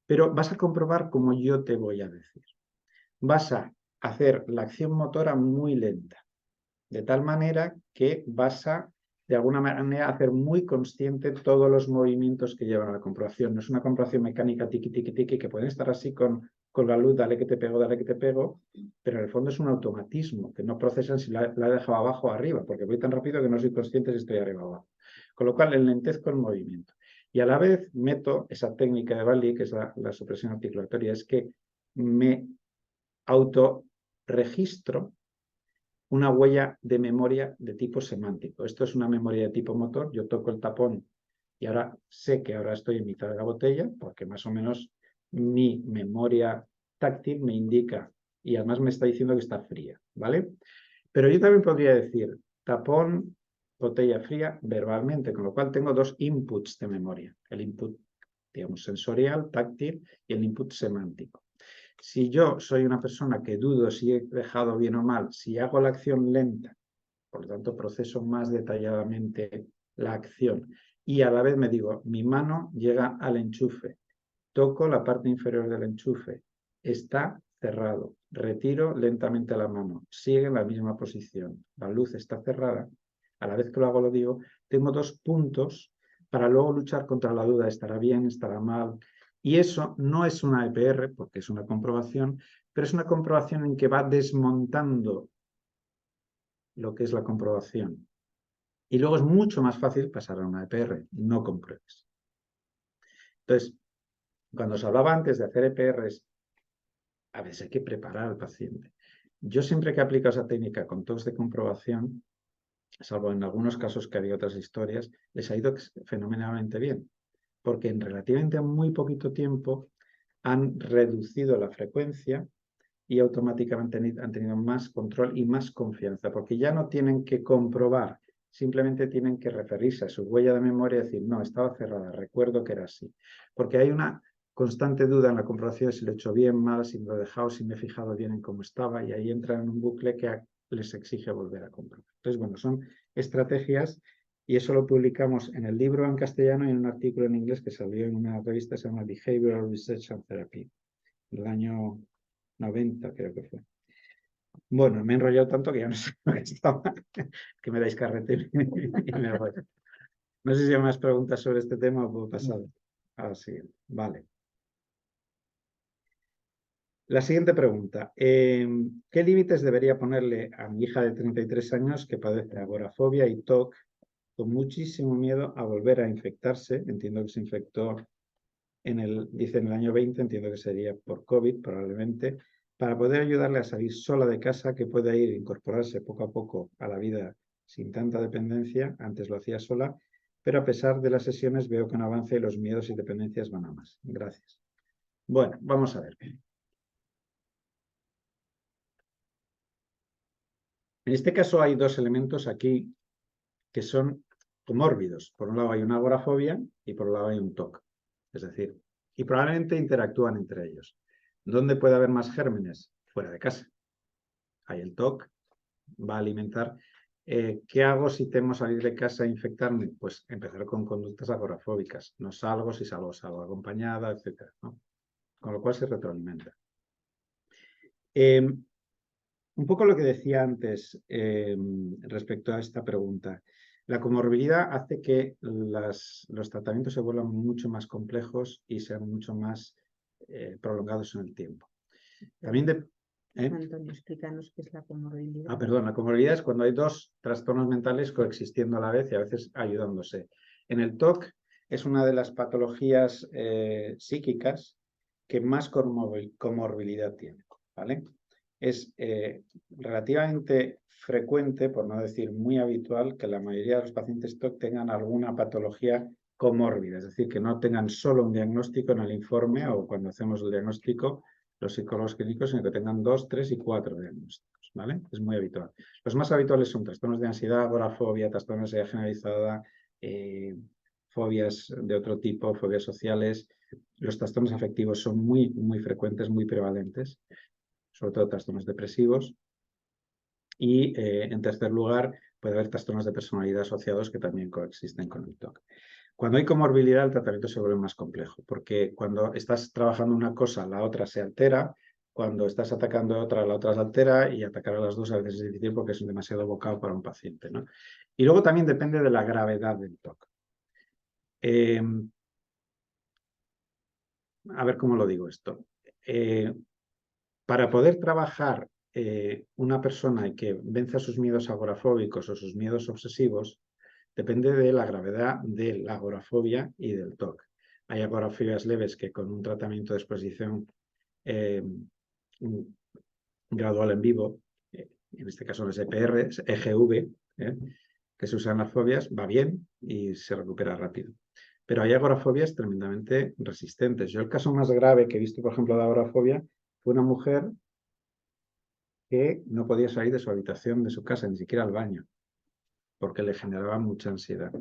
S2: Pero vas a comprobar como yo te voy a decir. Vas a hacer la acción motora muy lenta, de tal manera que vas a, de alguna manera, hacer muy consciente todos los movimientos que llevan a la comprobación. No es una comprobación mecánica tiqui, tiqui, tiqui, que pueden estar así con la luz, dale que te pego, pero en el fondo es un automatismo, que no procesan si la he dejado abajo o arriba, porque voy tan rápido que no soy consciente si estoy arriba o abajo. Con lo cual, enlentezco el movimiento. Y a la vez meto esa técnica de Badley, que es la supresión articulatoria, es que me autorregistro una huella de memoria de tipo semántico. Esto es una memoria de tipo motor. Yo toco el tapón y ahora sé que ahora estoy en mitad de la botella, porque más o menos mi memoria táctil me indica y además me está diciendo que está fría, ¿vale? Pero yo también podría decir tapón, botella fría verbalmente, con lo cual tengo dos inputs de memoria. El input, digamos, sensorial, táctil y el input semántico. Si yo soy una persona que dudo si he dejado bien o mal, si hago la acción lenta, por lo tanto proceso más detalladamente la acción y a la vez me digo, mi mano llega al enchufe, toco la parte inferior del enchufe, está cerrado, retiro lentamente la mano, sigue en la misma posición, la luz está cerrada, a la vez que lo hago lo digo, tengo dos puntos para luego luchar contra la duda, estará bien, estará mal, y eso no es una EPR, porque es una comprobación, pero es una comprobación en que va desmontando lo que es la comprobación. Y luego es mucho más fácil pasar a una EPR, no compruebes. Entonces, cuando os hablaba antes de hacer EPRs, a veces hay que preparar al paciente. Yo siempre que aplico esa técnica con TOCs de comprobación, salvo en algunos casos que había otras historias, les ha ido fenomenalmente bien, porque en relativamente muy poquito tiempo han reducido la frecuencia y automáticamente han tenido más control y más confianza, porque ya no tienen que comprobar, simplemente tienen que referirse a su huella de memoria y decir, no, estaba cerrada, recuerdo que era así. Porque hay una constante duda en la comprobación de si lo he hecho bien, mal, si me lo he dejado, si me he fijado bien en cómo estaba, y ahí entran en un bucle que les exige volver a comprobar. Entonces, bueno, son estrategias y eso lo publicamos en el libro en castellano y en un artículo en inglés que salió en una revista que se llama Behavioral Research and Therapy, del año 90 creo que fue. Bueno, me he enrollado tanto que ya no sé lo que estaba, que me dais carrete y me voy. No sé si hay más preguntas sobre este tema o puedo pasar a la siguiente. Vale. La siguiente pregunta. ¿Qué límites debería ponerle a mi hija de 33 años que padece agorafobia y TOC con muchísimo miedo a volver a infectarse? Entiendo que se infectó dice en el año 20, entiendo que sería por COVID probablemente, para poder ayudarle a salir sola de casa, que pueda ir incorporarse poco a poco a la vida sin tanta dependencia. Antes lo hacía sola, pero a pesar de las sesiones veo que no avanza y los miedos y dependencias van a más. Gracias. Bueno, vamos a ver. En este caso hay dos elementos aquí que son comórbidos. Por un lado hay una agorafobia y por otro lado hay un TOC. Es decir, y probablemente interactúan entre ellos. ¿Dónde puede haber más gérmenes? Fuera de casa. Hay el TOC, va a alimentar. ¿Qué hago si temo salir de casa e infectarme? Pues empezar con conductas agorafóbicas. No salgo, si salgo, salgo acompañada, etc., ¿no? Con lo cual se retroalimenta. Un poco lo que decía antes respecto a esta pregunta. La comorbilidad hace que los tratamientos se vuelvan mucho más complejos y sean mucho más prolongados en el tiempo. También
S1: Antonio, explícanos qué es la comorbilidad.
S2: Perdón, la comorbilidad es cuando hay dos trastornos mentales coexistiendo a la vez y a veces ayudándose. En el TOC es una de las patologías psíquicas que más comorbilidad tiene, ¿vale? Es relativamente frecuente, por no decir muy habitual, que la mayoría de los pacientes TOC tengan alguna patología comórbida, es decir, que no tengan solo un diagnóstico en el informe o cuando hacemos el diagnóstico los psicólogos clínicos, sino que tengan 2, 3 y 4 diagnósticos, ¿vale? Es muy habitual. Los más habituales son trastornos de ansiedad, agorafobia, trastornos de ansiedad generalizada, fobias de otro tipo, fobias sociales. Los trastornos afectivos son muy, muy frecuentes, muy prevalentes, sobre todo trastornos depresivos. Y, en tercer lugar, puede haber trastornos de personalidad asociados que también coexisten con el TOC. Cuando hay comorbilidad, el tratamiento se vuelve más complejo, porque cuando estás trabajando una cosa, la otra se altera, cuando estás atacando otra, la otra se altera, y atacar a las dos a veces es difícil porque es demasiado bocado para un paciente, ¿no? Y luego también depende de la gravedad del TOC. A ver cómo lo digo esto. Para poder trabajar una persona y que venza sus miedos agorafóbicos o sus miedos obsesivos, depende de la gravedad de la agorafobia y del TOC. Hay agorafobias leves que con un tratamiento de exposición gradual en vivo en este caso los EPR, EGV, que se usan en las fobias, va bien y se recupera rápido. Pero hay agorafobias tremendamente resistentes. Yo el caso más grave que he visto, por ejemplo, de agorafobia, fue una mujer que no podía salir de su habitación, de su casa, ni siquiera al baño, porque le generaba mucha ansiedad.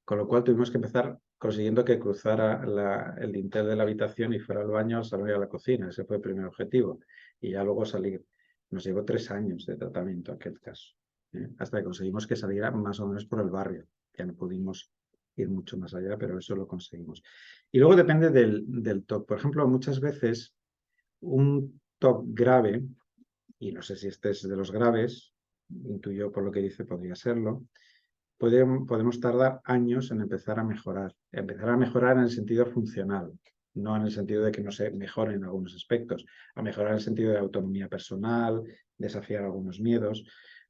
S2: Con lo cual tuvimos que empezar consiguiendo que cruzara el dintel de la habitación y fuera al baño, salir a la cocina. Ese fue el primer objetivo. Y ya luego salir. Nos llevó 3 años de tratamiento aquel caso, hasta que conseguimos que saliera más o menos por el barrio. Ya no pudimos ir mucho más allá, pero eso lo conseguimos. Y luego depende del TOC. Por ejemplo, muchas veces un TOC grave, y no sé si este es de los graves, intuyo por lo que dice podría serlo, podemos tardar años en empezar a mejorar. Empezar a mejorar en el sentido funcional, no en el sentido de que no se mejore en algunos aspectos, a mejorar en el sentido de autonomía personal, desafiar algunos miedos,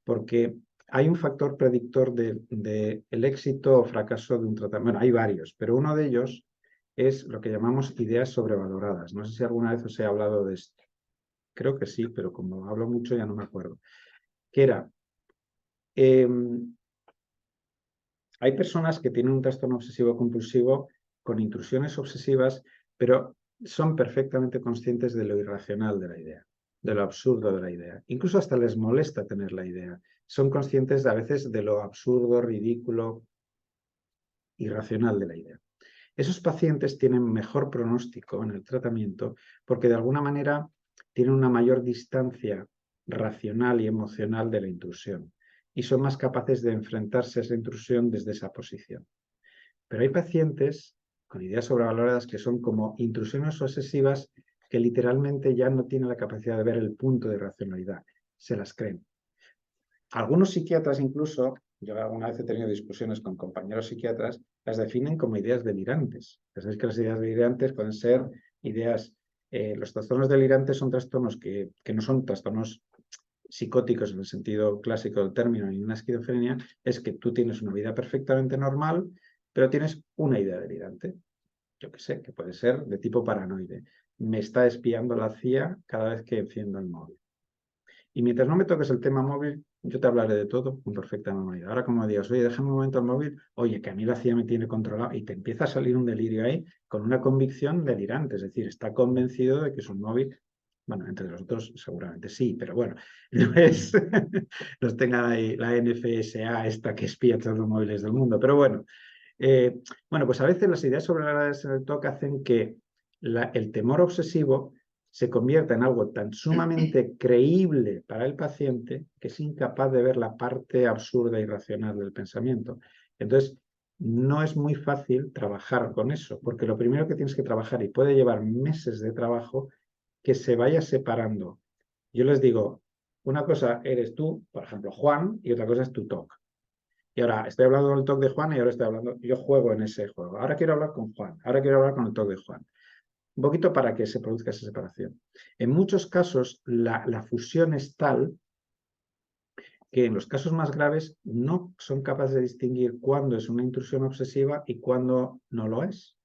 S2: porque hay un factor predictor del éxito o fracaso de un tratamiento. Bueno, hay varios, pero uno de ellos es lo que llamamos ideas sobrevaloradas. No sé si alguna vez os he hablado de esto. Creo que sí, pero como hablo mucho ya no me acuerdo. Que era... hay personas que tienen un trastorno obsesivo-compulsivo con intrusiones obsesivas, pero son perfectamente conscientes de lo irracional de la idea, de lo absurdo de la idea. Incluso hasta les molesta tener la idea. Son conscientes a veces de lo absurdo, ridículo, irracional de la idea. Esos pacientes tienen mejor pronóstico en el tratamiento porque de alguna manera tienen una mayor distancia racional y emocional de la intrusión y son más capaces de enfrentarse a esa intrusión desde esa posición. Pero hay pacientes con ideas sobrevaloradas que son como intrusiones obsesivas que literalmente ya no tienen la capacidad de ver el punto de racionalidad, se las creen. Algunos psiquiatras incluso, yo alguna vez he tenido discusiones con compañeros psiquiatras, las definen como ideas delirantes. Ya sabéis que las ideas delirantes pueden ser ideas... los trastornos delirantes son trastornos que no son trastornos psicóticos en el sentido clásico del término ni una esquizofrenia, es que tú tienes una vida perfectamente normal, pero tienes una idea delirante. Yo qué sé, que puede ser de tipo paranoide. Me está espiando la CIA cada vez que enciendo el móvil. Y mientras no me toques el tema móvil, yo te hablaré de todo con perfecta normalidad. Ahora, como digas, oye, déjame un momento el móvil, oye, que a mí la CIA me tiene controlado, y te empieza a salir un delirio ahí con una convicción delirante, es decir, está convencido de que su móvil, bueno, entre los otros seguramente sí, pero bueno, no es, no tenga ahí la NFSA esta que espía todos los móviles del mundo, pero bueno. Bueno, pues a veces las ideas sobrevaloradas en el TOC hacen que el temor obsesivo se convierta en algo tan sumamente creíble para el paciente que es incapaz de ver la parte absurda y racional del pensamiento. Entonces, no es muy fácil trabajar con eso, porque lo primero que tienes que trabajar, y puede llevar meses de trabajo, que se vaya separando. Yo les digo, una cosa eres tú, por ejemplo, Juan, y otra cosa es tu TOC. Y ahora estoy hablando del TOC de Juan y ahora estoy hablando, yo juego en ese juego. Ahora quiero hablar con Juan, ahora quiero hablar con el TOC de Juan. Un poquito para que se produzca esa separación. En muchos casos, la fusión es tal que en los casos más graves no son capaces de distinguir cuándo es una intrusión obsesiva y cuándo no lo es.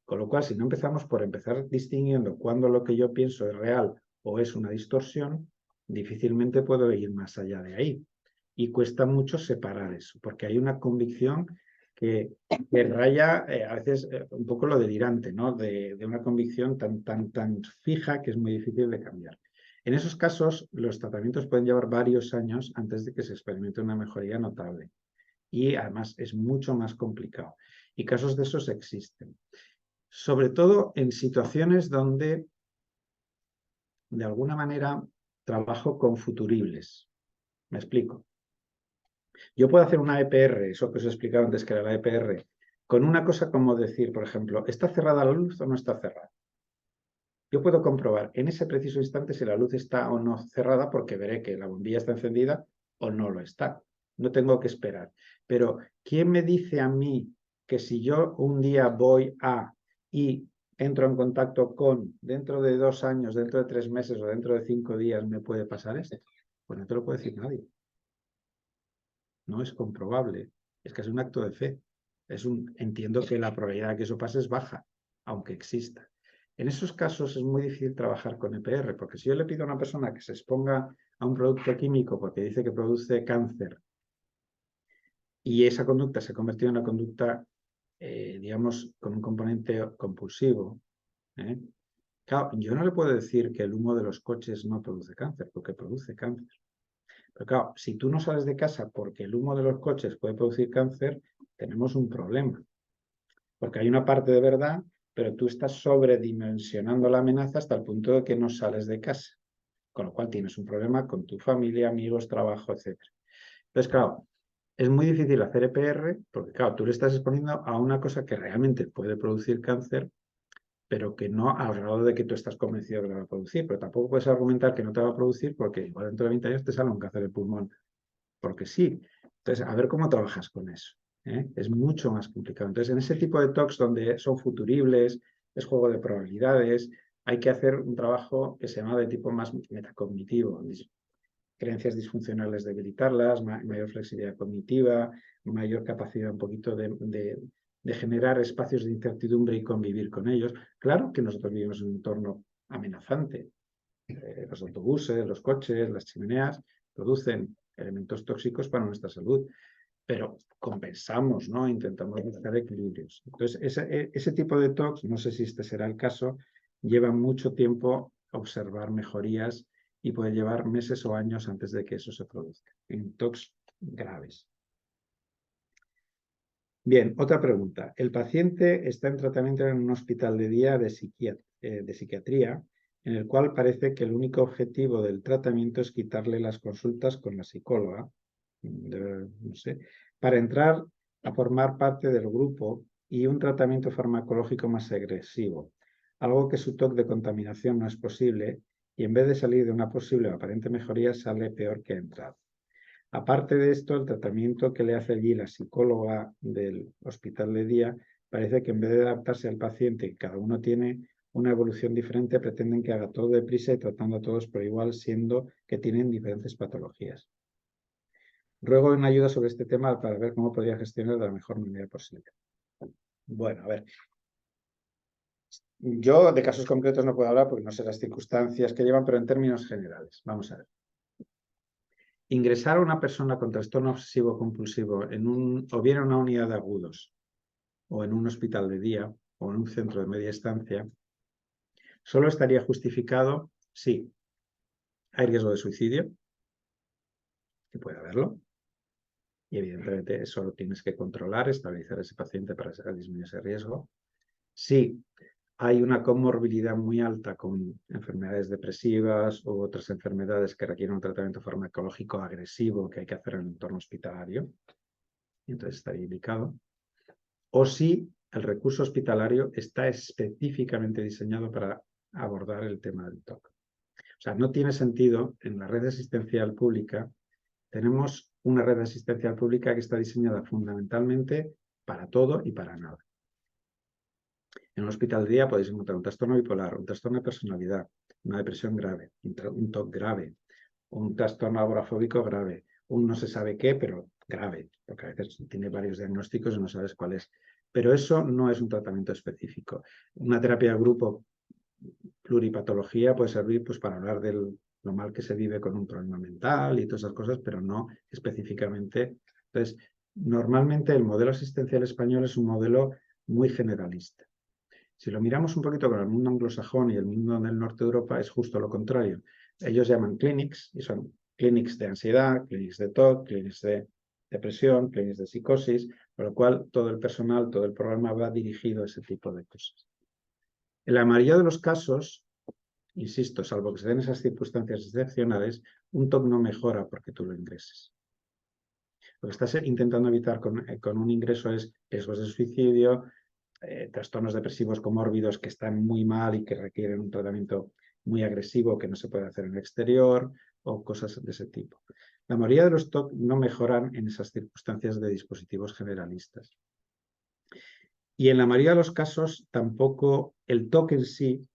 S2: Con lo cual, si no empezamos por empezar distinguiendo cuándo lo que yo pienso es real o es una distorsión, difícilmente puedo ir más allá de ahí. Y cuesta mucho separar eso, porque hay una convicción que raya a veces un poco lo delirante, ¿no? De una convicción tan fija que es muy difícil de cambiar. En esos casos, los tratamientos pueden llevar varios años antes de que se experimente una mejoría notable. Y además es mucho más complicado. Y casos de esos existen. Sobre todo en situaciones donde, de alguna manera, trabajo con futuribles. Me explico. Yo puedo hacer una EPR, eso que os he explicado antes que era la EPR, con una cosa como decir, por ejemplo, ¿está cerrada la luz o no está cerrada? Yo puedo comprobar en ese preciso instante si la luz está o no cerrada porque veré que la bombilla está encendida o no lo está. No tengo que esperar. Pero, ¿quién me dice a mí que si yo un día voy y entro en contacto con, dentro de 2 años, dentro de 3 meses o dentro de 5 días me puede pasar esto? Pues no te lo puede decir nadie. No es comprobable. Es que es un acto de fe. Entiendo que la probabilidad de que eso pase es baja, aunque exista. En esos casos es muy difícil trabajar con EPR, porque si yo le pido a una persona que se exponga a un producto químico porque dice que produce cáncer y esa conducta se ha convertido en una conducta, digamos, con un componente compulsivo, ¿eh? Claro, yo no le puedo decir que el humo de los coches no produce cáncer, porque produce cáncer. Pero claro, si tú no sales de casa porque el humo de los coches puede producir cáncer, tenemos un problema. Porque hay una parte de verdad, pero tú estás sobredimensionando la amenaza hasta el punto de que no sales de casa. Con lo cual tienes un problema con tu familia, amigos, trabajo, etc. Entonces, claro, es muy difícil hacer EPR porque, claro, tú le estás exponiendo a una cosa que realmente puede producir cáncer, pero que no al grado de que tú estás convencido de que la va a producir. Pero tampoco puedes argumentar que no te va a producir porque igual dentro de 20 años te sale un cáncer de pulmón. Porque sí. Entonces, a ver cómo trabajas con eso. Es mucho más complicado. Entonces, en ese tipo de talks donde son futuribles, es juego de probabilidades, hay que hacer un trabajo que se llama de tipo más metacognitivo. Creencias disfuncionales, debilitarlas, mayor flexibilidad cognitiva, mayor capacidad un poquito de generar espacios de incertidumbre y convivir con ellos. Claro que nosotros vivimos en un entorno amenazante. Los autobuses, los coches, las chimeneas producen elementos tóxicos para nuestra salud, pero compensamos, ¿no? Intentamos buscar equilibrios. Entonces, ese tipo de talks, no sé si este será el caso, lleva mucho tiempo observar mejorías y puede llevar meses o años antes de que eso se produzca, en talks graves. Bien, otra pregunta. El paciente está en tratamiento en un hospital de día de psiquiatría, en el cual parece que el único objetivo del tratamiento es quitarle las consultas con la psicóloga, no sé, para entrar a formar parte del grupo y un tratamiento farmacológico más agresivo, algo que su TOC de contaminación no es posible y en vez de salir de una posible o aparente mejoría sale peor que ha entrado. Aparte de esto, el tratamiento que le hace allí la psicóloga del hospital de día parece que en vez de adaptarse al paciente, cada uno tiene una evolución diferente, pretenden que haga todo deprisa y tratando a todos por igual, siendo que tienen diferentes patologías. Ruego una ayuda sobre este tema para ver cómo podría gestionar de la mejor manera posible. Bueno, a ver. Yo de casos concretos no puedo hablar porque no sé las circunstancias que llevan, pero en términos generales, vamos a ver. Ingresar a una persona con trastorno obsesivo compulsivo o bien en una unidad de agudos o en un hospital de día o en un centro de media estancia, solo estaría justificado si hay riesgo de suicidio, que puede haberlo, y evidentemente eso lo tienes que controlar, estabilizar a ese paciente para disminuir ese riesgo. Si hay una comorbilidad muy alta con enfermedades depresivas u otras enfermedades que requieren un tratamiento farmacológico agresivo que hay que hacer en el entorno hospitalario, entonces estaría indicado. O si el recurso hospitalario está específicamente diseñado para abordar el tema del TOC. O sea, no tiene sentido, en la red asistencial pública, tenemos una red asistencial pública que está diseñada fundamentalmente para todo y para nada. En un hospital de día podéis encontrar un trastorno bipolar, un trastorno de personalidad, una depresión grave, un TOC grave, un trastorno agorafóbico grave, un no se sabe qué, pero grave, porque a veces tiene varios diagnósticos y no sabes cuál es. Pero eso no es un tratamiento específico. Una terapia de grupo pluripatología puede servir pues, para hablar de lo mal que se vive con un problema mental y todas esas cosas, pero no específicamente. Entonces, normalmente el modelo asistencial español es un modelo muy generalista. Si lo miramos un poquito con el mundo anglosajón y el mundo del norte de Europa, es justo lo contrario. Ellos llaman clinics y son clinics de ansiedad, clinics de TOC, clinics de depresión, clinics de psicosis, por lo cual todo el personal, todo el programa va dirigido a ese tipo de cosas. En la mayoría de los casos, insisto, salvo que se den esas circunstancias excepcionales, un TOC no mejora porque tú lo ingreses. Lo que estás intentando evitar con un ingreso es riesgos de suicidio, trastornos depresivos comórbidos que están muy mal y que requieren un tratamiento muy agresivo que no se puede hacer en el exterior o cosas de ese tipo. La mayoría de los TOC no mejoran en esas circunstancias de dispositivos generalistas. Y en la mayoría de los casos tampoco el TOC en sí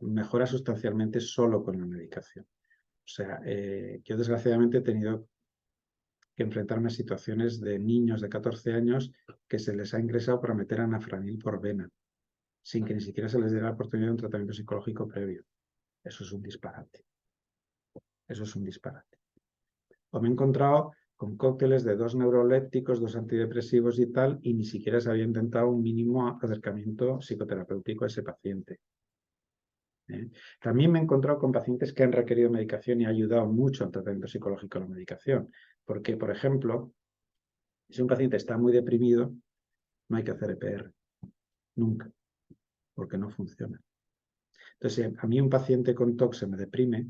S2: mejora sustancialmente solo con la medicación. O sea, yo desgraciadamente he tenido que enfrentarme a situaciones de niños de 14 años que se les ha ingresado para meter anafranil por vena. sin que ni siquiera se les dé la oportunidad de un tratamiento psicológico previo. Eso es un disparate. Eso es un disparate. O me he encontrado con cócteles de 2 neurolépticos, 2 antidepresivos y tal, y ni siquiera se había intentado un mínimo acercamiento psicoterapéutico a ese paciente. También me he encontrado con pacientes que han requerido medicación y ha ayudado mucho al tratamiento psicológico la medicación. Porque, por ejemplo, si un paciente está muy deprimido, no hay que hacer EPR. Nunca. Porque no funciona. Entonces, si a mí un paciente con TOC se me deprime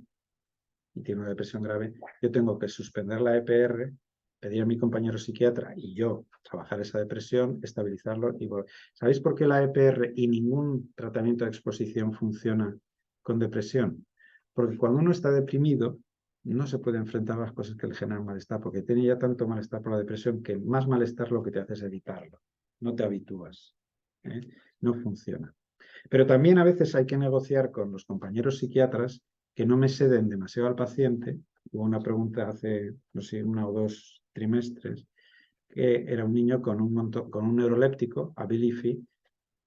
S2: y tiene una depresión grave, yo tengo que suspender la EPR, pedir a mi compañero psiquiatra y yo trabajar esa depresión, estabilizarlo y volver. ¿Sabéis por qué la EPR y ningún tratamiento de exposición funciona con depresión? Porque cuando uno está deprimido, no se puede enfrentar a las cosas que le generan malestar, porque tiene ya tanto malestar por la depresión que más malestar lo que te hace es evitarlo. No te habitúas. No funciona. Pero también a veces hay que negociar con los compañeros psiquiatras que no me ceden demasiado al paciente. Hubo una pregunta hace, no sé, 1 o 2 trimestres, que era un niño con un neuroléptico, Abilify,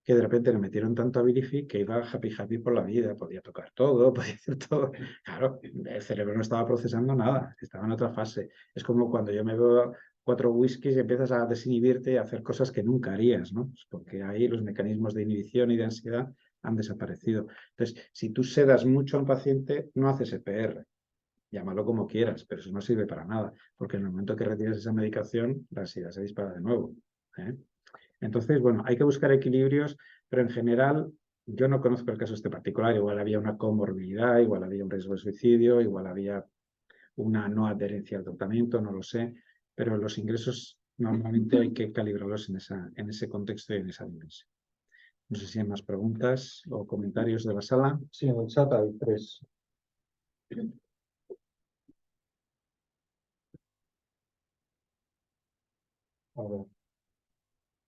S2: que de repente le metieron tanto Abilify que iba happy por la vida, podía tocar todo, podía hacer todo. Claro, el cerebro no estaba procesando nada, estaba en otra fase. Es como cuando yo me veo 4 whiskies y empiezas a desinhibirte y a hacer cosas que nunca harías, ¿no? Porque ahí los mecanismos de inhibición y de ansiedad han desaparecido. Entonces, si tú sedas mucho a un paciente, no haces EPR. Llámalo como quieras, pero eso no sirve para nada, porque en el momento que retiras esa medicación, la ansiedad se dispara de nuevo. Entonces, bueno, hay que buscar equilibrios, pero en general yo no conozco el caso este particular. Igual había una comorbilidad, igual había un riesgo de suicidio, igual había una no adherencia al tratamiento, no lo sé, pero los ingresos normalmente hay que calibrarlos en ese contexto y en esa dimensión. No sé si hay más preguntas o comentarios de la sala.
S3: Sí, en el chat hay 3. A ver.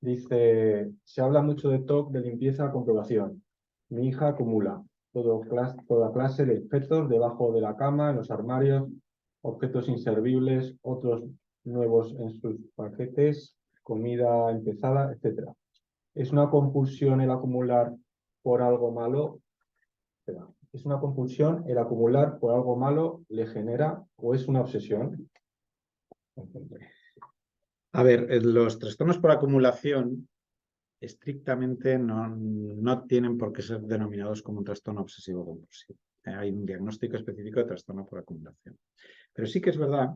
S3: Dice, se habla mucho de TOC de limpieza a comprobación. Mi hija acumula toda clase de objetos debajo de la cama, en los armarios, objetos inservibles, otros nuevos en sus paquetes, comida empezada, etc. ¿Es una compulsión el acumular por algo malo? Espera. ¿Es una compulsión el acumular por algo malo le genera o es una obsesión?
S2: A ver, los trastornos por acumulación estrictamente no tienen por qué ser denominados como un trastorno obsesivo compulsivo. Hay un diagnóstico específico de trastorno por acumulación. Pero sí que es verdad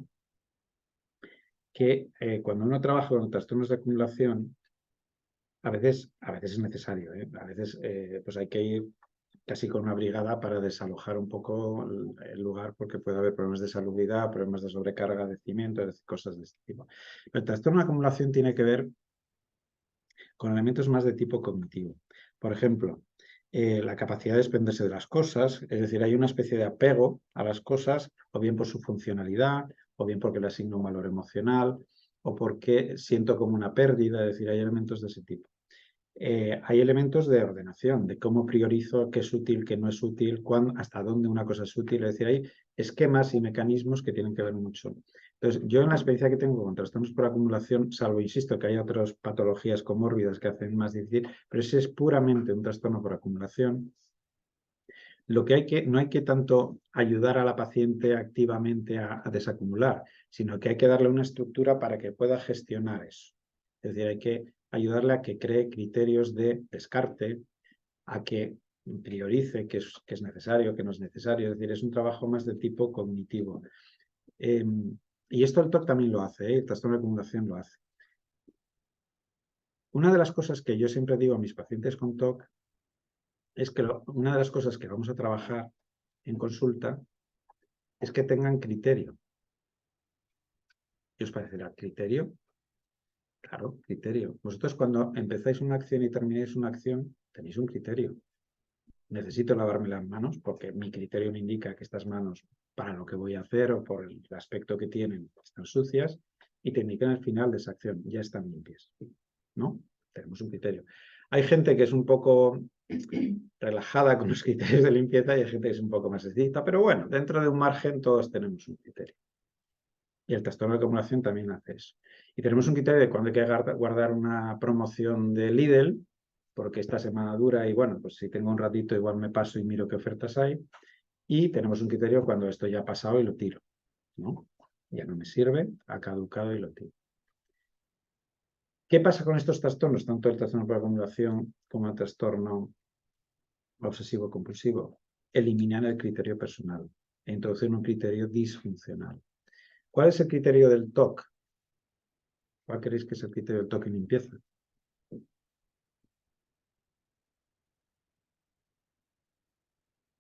S2: que cuando uno trabaja con trastornos de acumulación, a veces es necesario. A veces pues hay que ir casi con una brigada para desalojar un poco el lugar porque puede haber problemas de salubridad, problemas de sobrecarga de cimiento, cosas de este tipo. Pero el trastorno de acumulación tiene que ver con elementos más de tipo cognitivo. Por ejemplo, la capacidad de desprenderse de las cosas, es decir, hay una especie de apego a las cosas, o bien por su funcionalidad, o bien porque le asigno un valor emocional, o porque siento como una pérdida, es decir, hay elementos de ese tipo. Hay elementos de ordenación, de cómo priorizo qué es útil, qué no es útil, hasta dónde una cosa es útil. Es decir, hay esquemas y mecanismos que tienen que ver mucho. Entonces, yo en la experiencia que tengo con trastornos por acumulación, salvo, insisto, que hay otras patologías comórbidas que hacen más difícil, pero ese es puramente un trastorno por acumulación. Lo que no hay que tanto ayudar a la paciente activamente a desacumular, sino que hay que darle una estructura para que pueda gestionar eso. Es decir, hay que ayudarle a que cree criterios de descarte, a que priorice qué es necesario, qué no es necesario. Es decir, es un trabajo más de tipo cognitivo. Y esto el TOC también lo hace, el trastorno de acumulación lo hace. Una de las cosas que yo siempre digo a mis pacientes con TOC es que una de las cosas que vamos a trabajar en consulta es que tengan criterio. ¿Qué os parecerá? ¿Criterio? Claro, criterio. Vosotros cuando empezáis una acción y termináis una acción, tenéis un criterio. Necesito lavarme las manos porque mi criterio me indica que estas manos, para lo que voy a hacer o por el aspecto que tienen, están sucias y te indican al final de esa acción, ya están limpias. ¿No? Tenemos un criterio. Hay gente que es un poco relajada con los criterios de limpieza y hay gente que es un poco más estricta, pero bueno, dentro de un margen todos tenemos un criterio. Y el trastorno de acumulación también hace eso. Y tenemos un criterio de cuando hay que guardar una promoción de Lidl, porque esta semana dura y bueno, pues si tengo un ratito igual me paso y miro qué ofertas hay. Y tenemos un criterio cuando esto ya ha pasado y lo tiro, ¿no? Ya no me sirve, ha caducado y lo tiro. ¿Qué pasa con estos trastornos, tanto el trastorno por acumulación como el trastorno obsesivo-compulsivo? Eliminar el criterio personal e introducir un criterio disfuncional. ¿Cuál es el criterio del TOC? ¿Cuál creéis que es el criterio del TOC en limpieza?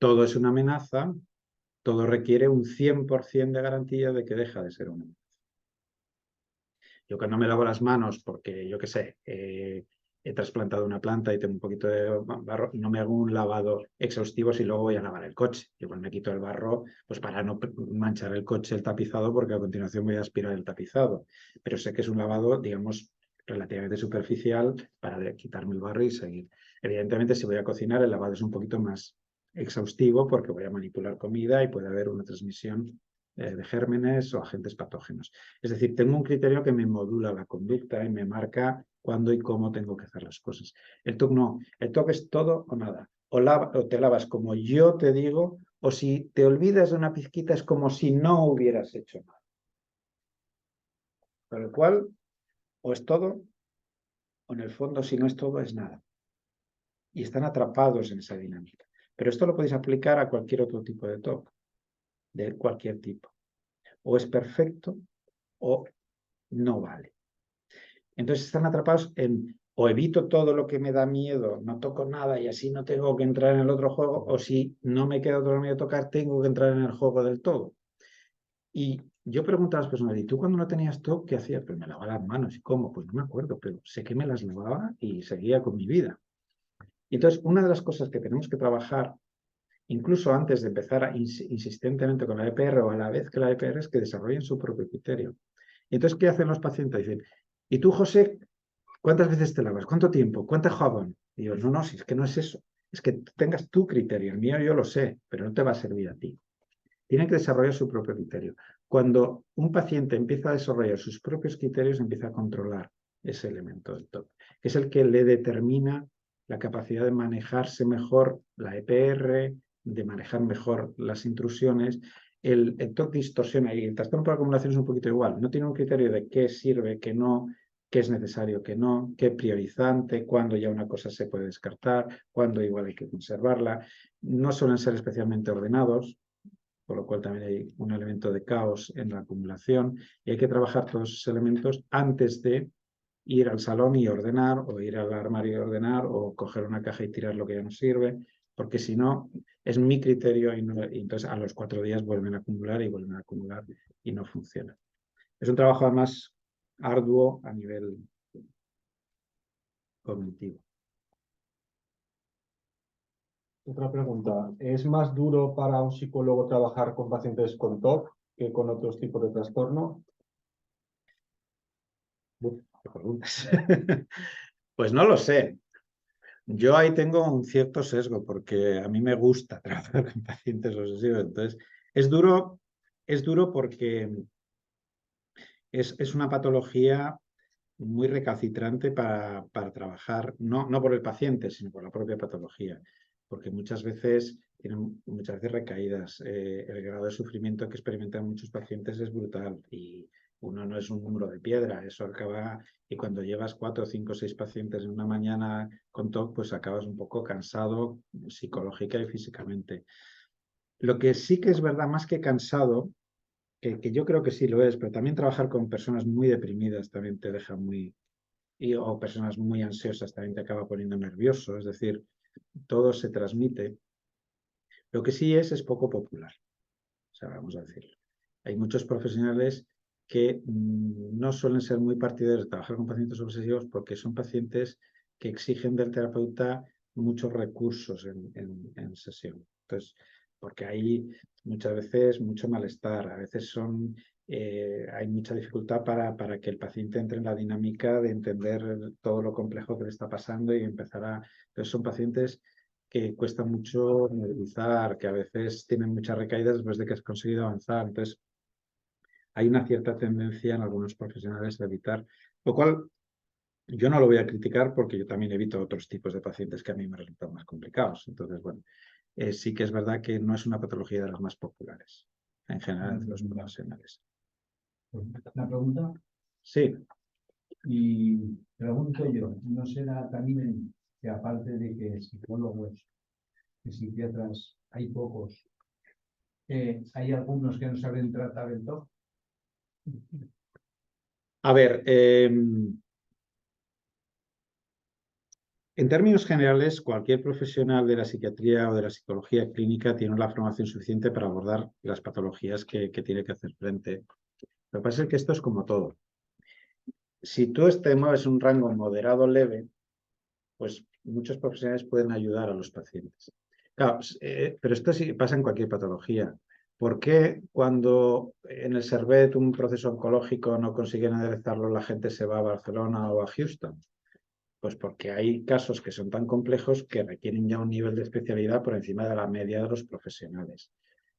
S2: Todo es una amenaza, todo requiere un 100% de garantía de que deja de ser una amenaza. Yo cuando me lavo las manos porque, yo qué sé, he trasplantado una planta y tengo un poquito de barro, no me hago un lavado exhaustivo si luego voy a lavar el coche. Igual me quito el barro pues para no manchar el coche, el tapizado, porque a continuación voy a aspirar el tapizado. Pero sé que es un lavado, digamos, relativamente superficial para quitarme el barro y seguir. Evidentemente, si voy a cocinar, el lavado es un poquito más exhaustivo porque voy a manipular comida y puede haber una transmisión de gérmenes o agentes patógenos. Es decir, tengo un criterio que me modula la conducta y me marca cuándo y cómo tengo que hacer las cosas. El TOC no, el TOC es todo o nada. O te lavas como yo te digo, o si te olvidas de una pizquita es como si no hubieras hecho nada. Con lo cual, o es todo, o en el fondo, si no es todo, es nada. Y están atrapados en esa dinámica. Pero esto lo podéis aplicar a cualquier otro tipo de TOC, de cualquier tipo. O es perfecto o no vale. Entonces están atrapados en o evito todo lo que me da miedo, no toco nada y así no tengo que entrar en el otro juego, o si no me queda otro miedo tocar, tengo que entrar en el juego del todo. Y yo pregunto a las personas, ¿y tú cuando no tenías TOC qué hacías? Pues me lavaba las manos. ¿Y cómo? Pues no me acuerdo, pero sé que me las lavaba y seguía con mi vida. Y entonces, una de las cosas que tenemos que trabajar, incluso antes de empezar insistentemente con la EPR o a la vez que la EPR, es que desarrollen su propio criterio. Y entonces, ¿qué hacen los pacientes? Dicen, ¿y tú, José, cuántas veces te lavas? ¿Cuánto tiempo? ¿Cuánto jabón? Y yo, no, si es que no es eso. Es que tengas tu criterio. El mío yo lo sé, pero no te va a servir a ti. Tiene que desarrollar su propio criterio. Cuando un paciente empieza a desarrollar sus propios criterios, empieza a controlar ese elemento del TOC, que es el que le determina la capacidad de manejarse mejor la EPR, de manejar mejor las intrusiones. El TOC distorsiona y el trastorno por acumulación es un poquito igual. No tiene un criterio de qué sirve, qué no, qué es necesario, qué no, qué priorizante, cuándo ya una cosa se puede descartar, cuándo igual hay que conservarla. No suelen ser especialmente ordenados, por lo cual también hay un elemento de caos en la acumulación y hay que trabajar todos esos elementos antes de ir al salón y ordenar, o ir al armario y ordenar, o coger una caja y tirar lo que ya no sirve, porque si no, es mi criterio y entonces a los 4 días vuelven a acumular y no funciona. Es un trabajo además arduo a nivel cognitivo.
S3: Otra pregunta. ¿Es más duro para un psicólogo trabajar con pacientes con TOC que con otros tipos de trastorno?
S2: ¿Qué preguntas? Pues no lo sé. Yo ahí tengo un cierto sesgo porque a mí me gusta trabajar con pacientes obsesivos. Entonces, es duro porque es una patología muy recalcitrante para trabajar, no por el paciente, sino por la propia patología, porque muchas veces tienen recaídas. El grado de sufrimiento que experimentan muchos pacientes es brutal y uno no es un número de piedra, eso acaba, y cuando llevas 4, 5, 6 pacientes en una mañana con TOC, pues acabas un poco cansado psicológica y físicamente. Lo que sí que es verdad, más que cansado, que yo creo que sí lo es, pero también trabajar con personas muy deprimidas también te deja o personas muy ansiosas también te acaba poniendo nervioso, es decir, todo se transmite. Lo que sí es poco popular, o sea, vamos a decirlo. Hay muchos profesionales que no suelen ser muy partidarios de trabajar con pacientes obsesivos porque son pacientes que exigen del terapeuta muchos recursos en sesión. Entonces, porque hay muchas veces mucho malestar, a veces hay mucha dificultad para que el paciente entre en la dinámica de entender todo lo complejo que le está pasando y empezar a... Entonces son pacientes que cuesta mucho movilizar, que a veces tienen muchas recaídas después de que has conseguido avanzar. Entonces, hay una cierta tendencia en algunos profesionales a evitar, lo cual Yo no lo voy a criticar porque yo también evito otros tipos de pacientes que a mí me resultan más complicados. Entonces, bueno, sí que es verdad que no es una patología de las más populares en general entre los profesionales.
S5: La pregunta,
S2: Sí,
S5: y pregunto yo, ¿no será también que aparte de que psicólogos y psiquiatras hay pocos, hay algunos que no saben tratar el TOC?
S2: a ver, en términos generales, cualquier profesional de la psiquiatría o de la psicología clínica tiene la formación suficiente para abordar las patologías que tiene que hacer frente. Lo que pasa es que esto es como todo. Si tú te mueves un rango moderado leve, pues muchos profesionales pueden ayudar a los pacientes. Claro, pero esto sí pasa en cualquier patología. ¿Por qué cuando en el Servet un proceso oncológico no consiguen aderezarlo, la gente se va a Barcelona o a Houston? Pues porque hay casos que son tan complejos que requieren ya un nivel de especialidad por encima de la media de los profesionales.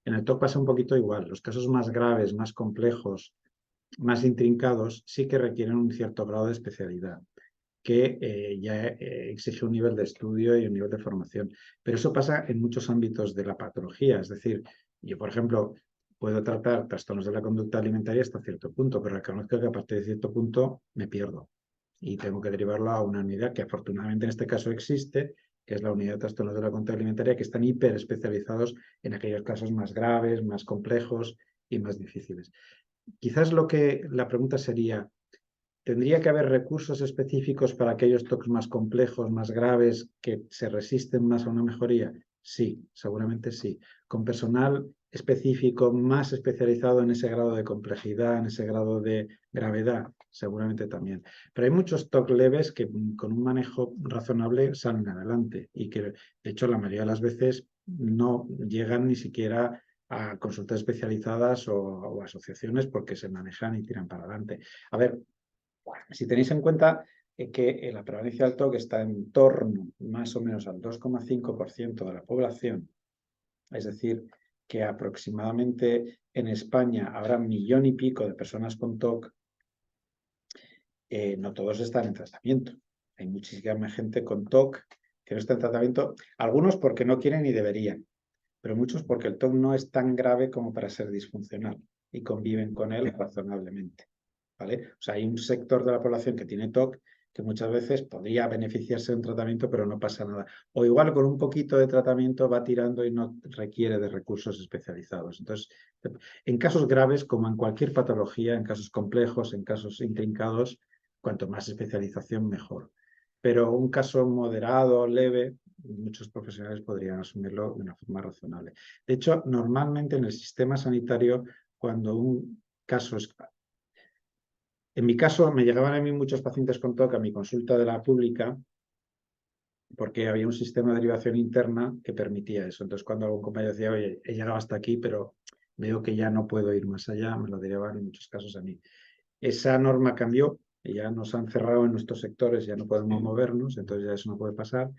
S2: En el TOC pasa un poquito igual. Los casos más graves, más complejos, más intrincados, sí que requieren un cierto grado de especialidad que ya exige un nivel de estudio y un nivel de formación. Pero eso pasa en muchos ámbitos de la patología. Es decir, yo, por ejemplo, puedo tratar trastornos de la conducta alimentaria hasta cierto punto, pero reconozco que a partir de cierto punto me pierdo y tengo que derivarlo a una unidad que afortunadamente en este caso existe, que es la unidad de trastornos de la conducta alimentaria, que están hiper especializados en aquellos casos más graves, más complejos y más difíciles. Quizás la pregunta sería, ¿tendría que haber recursos específicos para aquellos TOCs más complejos, más graves, que se resisten más a una mejoría? Sí, seguramente sí. Con personal específico más especializado en ese grado de complejidad, en ese grado de gravedad, seguramente también. Pero hay muchos TOC leves que con un manejo razonable salen adelante y que, de hecho, la mayoría de las veces no llegan ni siquiera a consultas especializadas o asociaciones porque se manejan y tiran para adelante. A ver, si tenéis en cuenta que la prevalencia del TOC está en torno más o menos al 2,5% de la población, es decir, que aproximadamente en España habrá 1,5 millones de personas con TOC, no todos están en tratamiento. Hay muchísima gente con TOC que no está en tratamiento, algunos porque no quieren ni deberían, pero muchos porque el TOC no es tan grave como para ser disfuncional y conviven con él razonablemente. ¿Vale? O sea, hay un sector de la población que tiene TOC que muchas veces podría beneficiarse de un tratamiento, pero no pasa nada. O igual con un poquito de tratamiento va tirando y no requiere de recursos especializados. Entonces, en casos graves, como en cualquier patología, en casos complejos, en casos intrincados, cuanto más especialización, mejor. Pero un caso moderado, leve, muchos profesionales podrían asumirlo de una forma razonable. De hecho, normalmente en el sistema sanitario, cuando un caso es... En mi caso, me llegaban a mí muchos pacientes con TOC a mi consulta de la pública porque había un sistema de derivación interna que permitía eso. Entonces, cuando algún compañero decía, oye, he llegado hasta aquí, pero veo que ya no puedo ir más allá, me lo derivaban en muchos casos a mí. Esa norma cambió, y ya nos han cerrado en nuestros sectores, ya no podemos movernos, entonces ya eso no puede pasar.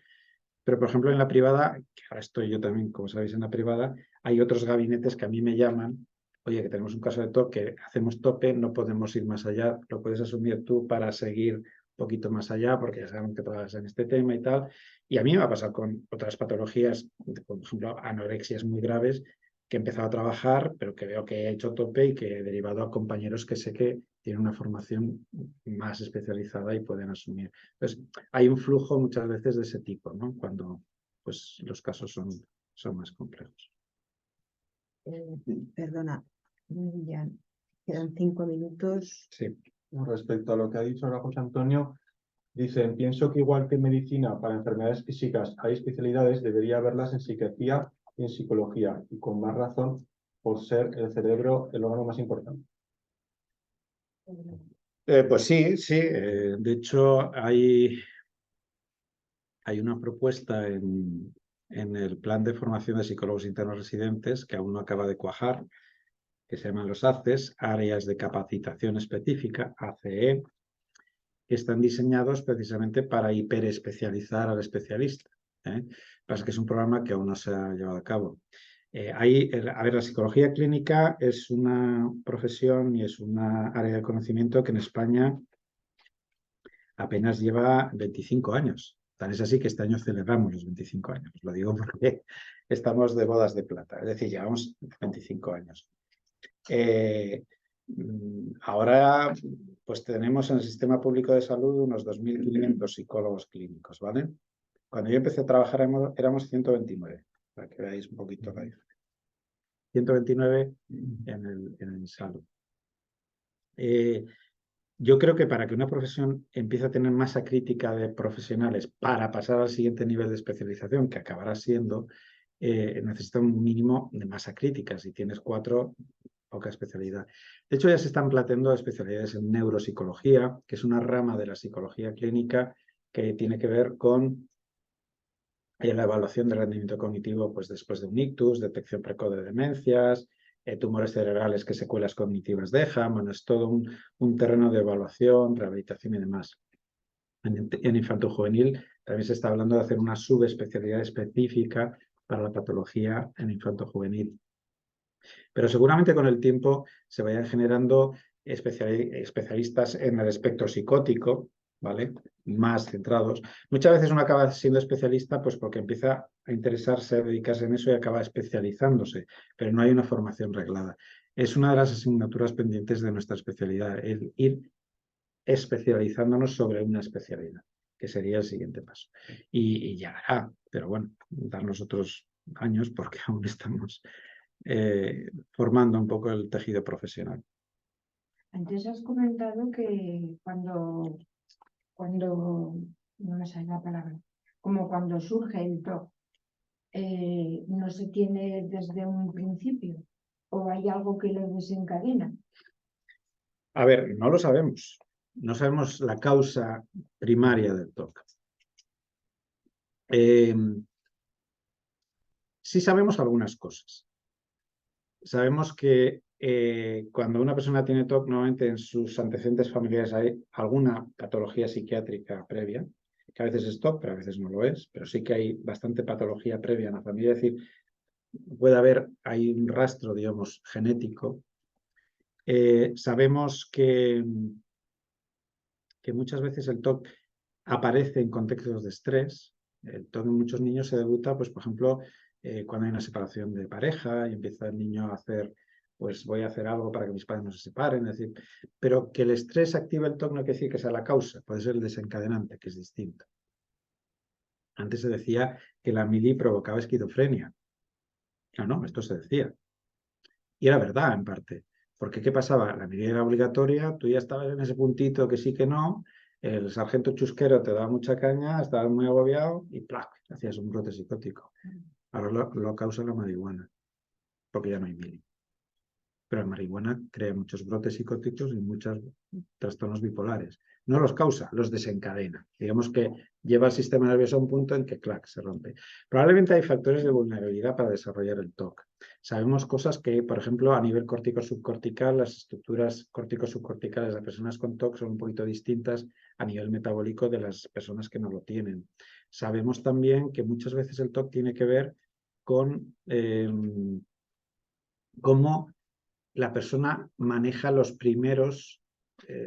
S2: Pero, por ejemplo, en la privada, que ahora estoy yo también, como sabéis, en la privada, hay otros gabinetes que a mí me llaman, oye, que tenemos un caso de TOC, que hacemos tope, no podemos ir más allá, lo puedes asumir tú para seguir un poquito más allá, porque ya sabemos que trabajas en este tema y tal. Y a mí me va a pasar con otras patologías, por ejemplo, anorexias muy graves, que he empezado a trabajar, pero que veo que he hecho tope y que he derivado a compañeros que sé que tienen una formación más especializada y pueden asumir. Entonces, hay un flujo muchas veces de ese tipo, ¿no? Cuando pues, los casos son más complejos.
S1: Perdona, ya quedan 5 minutos.
S2: Sí.
S3: Respecto a lo que ha dicho ahora José Antonio, dicen, pienso que igual que en medicina para enfermedades físicas hay especialidades, debería haberlas en psiquiatría y en psicología, y con más razón por ser el cerebro el órgano más importante.
S2: Pues sí, sí. De hecho, hay una propuesta en el plan de formación de psicólogos internos residentes que aún no acaba de cuajar, que se llaman los ACES, Áreas de Capacitación Específica, ACE, que están diseñados precisamente para hiperespecializar al especialista. Pasa que es un programa que aún no se ha llevado a cabo. A ver, la psicología clínica es una profesión y es una área de conocimiento que en España apenas lleva 25 años. Tan es así que este año celebramos los 25 años. Lo digo porque estamos de bodas de plata, es decir, llevamos 25 años. Ahora, pues tenemos en el sistema público de salud unos 2.500 psicólogos clínicos, ¿vale? Cuando yo empecé a trabajar éramos 129, para que veáis un poquito la diferencia. 129 en el salud. Yo creo que para que una profesión empiece a tener masa crítica de profesionales para pasar al siguiente nivel de especialización, que acabará siendo, necesita un mínimo de masa crítica. Si tienes 4, poca especialidad. De hecho, ya se están planteando especialidades en neuropsicología, que es una rama de la psicología clínica que tiene que ver con la evaluación del rendimiento cognitivo pues, después de un ictus, detección precoz de demencias, tumores cerebrales, qué secuelas cognitivas dejan. Bueno, es todo un terreno de evaluación, rehabilitación y demás. En infanto-juvenil también se está hablando de hacer una subespecialidad específica para la patología en infanto-juvenil. Pero seguramente con el tiempo se vayan generando especialistas en el espectro psicótico, ¿vale? Más centrados. Muchas veces uno acaba siendo especialista pues porque empieza a interesarse, a dedicarse en eso y acaba especializándose, pero no hay una formación reglada. Es una de las asignaturas pendientes de nuestra especialidad, el ir especializándonos sobre una especialidad, que sería el siguiente paso. Y llegará, pero bueno, darnos otros años porque aún estamos formando un poco el tejido profesional.
S4: Antes has comentado que cuando no me sale la palabra, como cuando surge el TOC, no se tiene desde un principio o hay algo que lo desencadena.
S2: A ver, no lo sabemos. No sabemos la causa primaria del TOC. Sí sabemos algunas cosas. Sabemos que cuando una persona tiene TOC, normalmente en sus antecedentes familiares hay alguna patología psiquiátrica previa, que a veces es TOC, pero a veces no lo es, pero sí que hay bastante patología previa en la familia. Es decir, puede haber, hay un rastro, digamos, genético. Sabemos que muchas veces el TOC aparece en contextos de estrés. El TOC en muchos niños se debuta, pues, por ejemplo, cuando hay una separación de pareja y empieza el niño a hacer, pues voy a hacer algo para que mis padres no se separen. Es decir, pero que el estrés active el TOC no quiere decir que sea la causa, puede ser el desencadenante, que es distinto. Antes se decía que la mili provocaba esquizofrenia. No, esto se decía. Y era verdad, en parte. Porque ¿qué pasaba? La mili era obligatoria, tú ya estabas en ese puntito que sí que no, el sargento chusquero te daba mucha caña, estabas muy agobiado y ¡plac! Hacías un brote psicótico. Ahora lo causa la marihuana, porque ya no hay mili. Pero la marihuana crea muchos brotes psicóticos y muchos trastornos bipolares. No los causa, los desencadena. Digamos que lleva al sistema nervioso a un punto en que, clac, se rompe. Probablemente hay factores de vulnerabilidad para desarrollar el TOC. Sabemos cosas que, por ejemplo, a nivel córtico-subcortical, las estructuras córtico-subcorticales de personas con TOC son un poquito distintas a nivel metabólico de las personas que no lo tienen. Sabemos también que muchas veces el TOC tiene que ver con cómo la persona maneja los primeros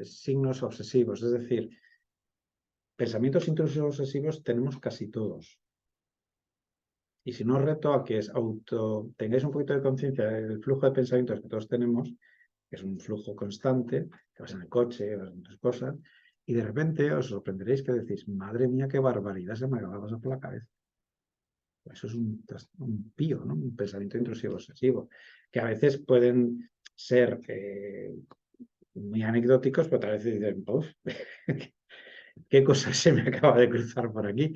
S2: signos obsesivos. Es decir, pensamientos intrusivos obsesivos tenemos casi todos. Y si no, os reto a que tengáis un poquito de conciencia del flujo de pensamientos que todos tenemos, que es un flujo constante, que vas en el coche, vas en otras cosas, y de repente os sorprenderéis que decís, madre mía, qué barbaridad se me acaba de pasar por la cabeza. Eso es un pío, ¿no? Un pensamiento intrusivo obsesivo, que a veces pueden ser muy anecdóticos, pero tal vez dicen, ¡puf! ¿Qué cosa se me acaba de cruzar por aquí?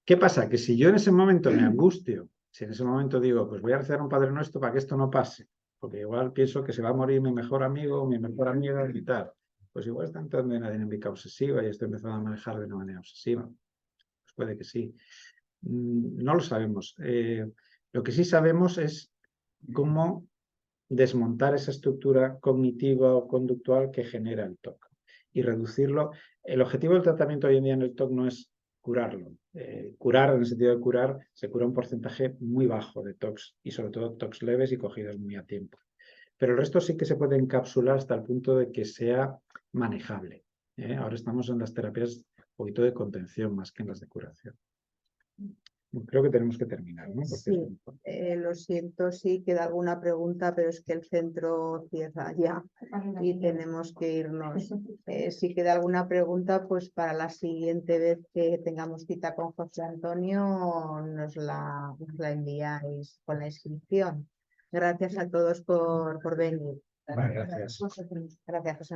S2: ¿Qué pasa? Que si yo en ese momento me angustio, si en ese momento digo, pues voy a rezar un Padre Nuestro para que esto no pase, porque igual pienso que se va a morir mi mejor amigo, mi mejor amiga y tal, pues igual está entrando en una dinámica obsesiva y estoy empezando a manejar de una manera obsesiva. Pues puede que sí. No lo sabemos. Lo que sí sabemos es cómo desmontar esa estructura cognitiva o conductual que genera el TOC y reducirlo. El objetivo del tratamiento hoy en día en el TOC no es curarlo. Curar, en el sentido de curar, se cura un porcentaje muy bajo de TOCs y sobre todo TOCs leves y cogidos muy a tiempo. Pero el resto sí que se puede encapsular hasta el punto de que sea manejable. Ahora estamos en las terapias un poquito de contención más que en las de curación. Creo que tenemos que terminar, ¿no? Porque
S1: Sí, lo siento, sí queda alguna pregunta, pero es que el centro cierra ya y tenemos que irnos. Si queda alguna pregunta, pues para la siguiente vez que tengamos cita con José Antonio, nos la enviáis con la inscripción. Gracias a todos por venir.
S2: Vale, gracias.
S1: Gracias, José.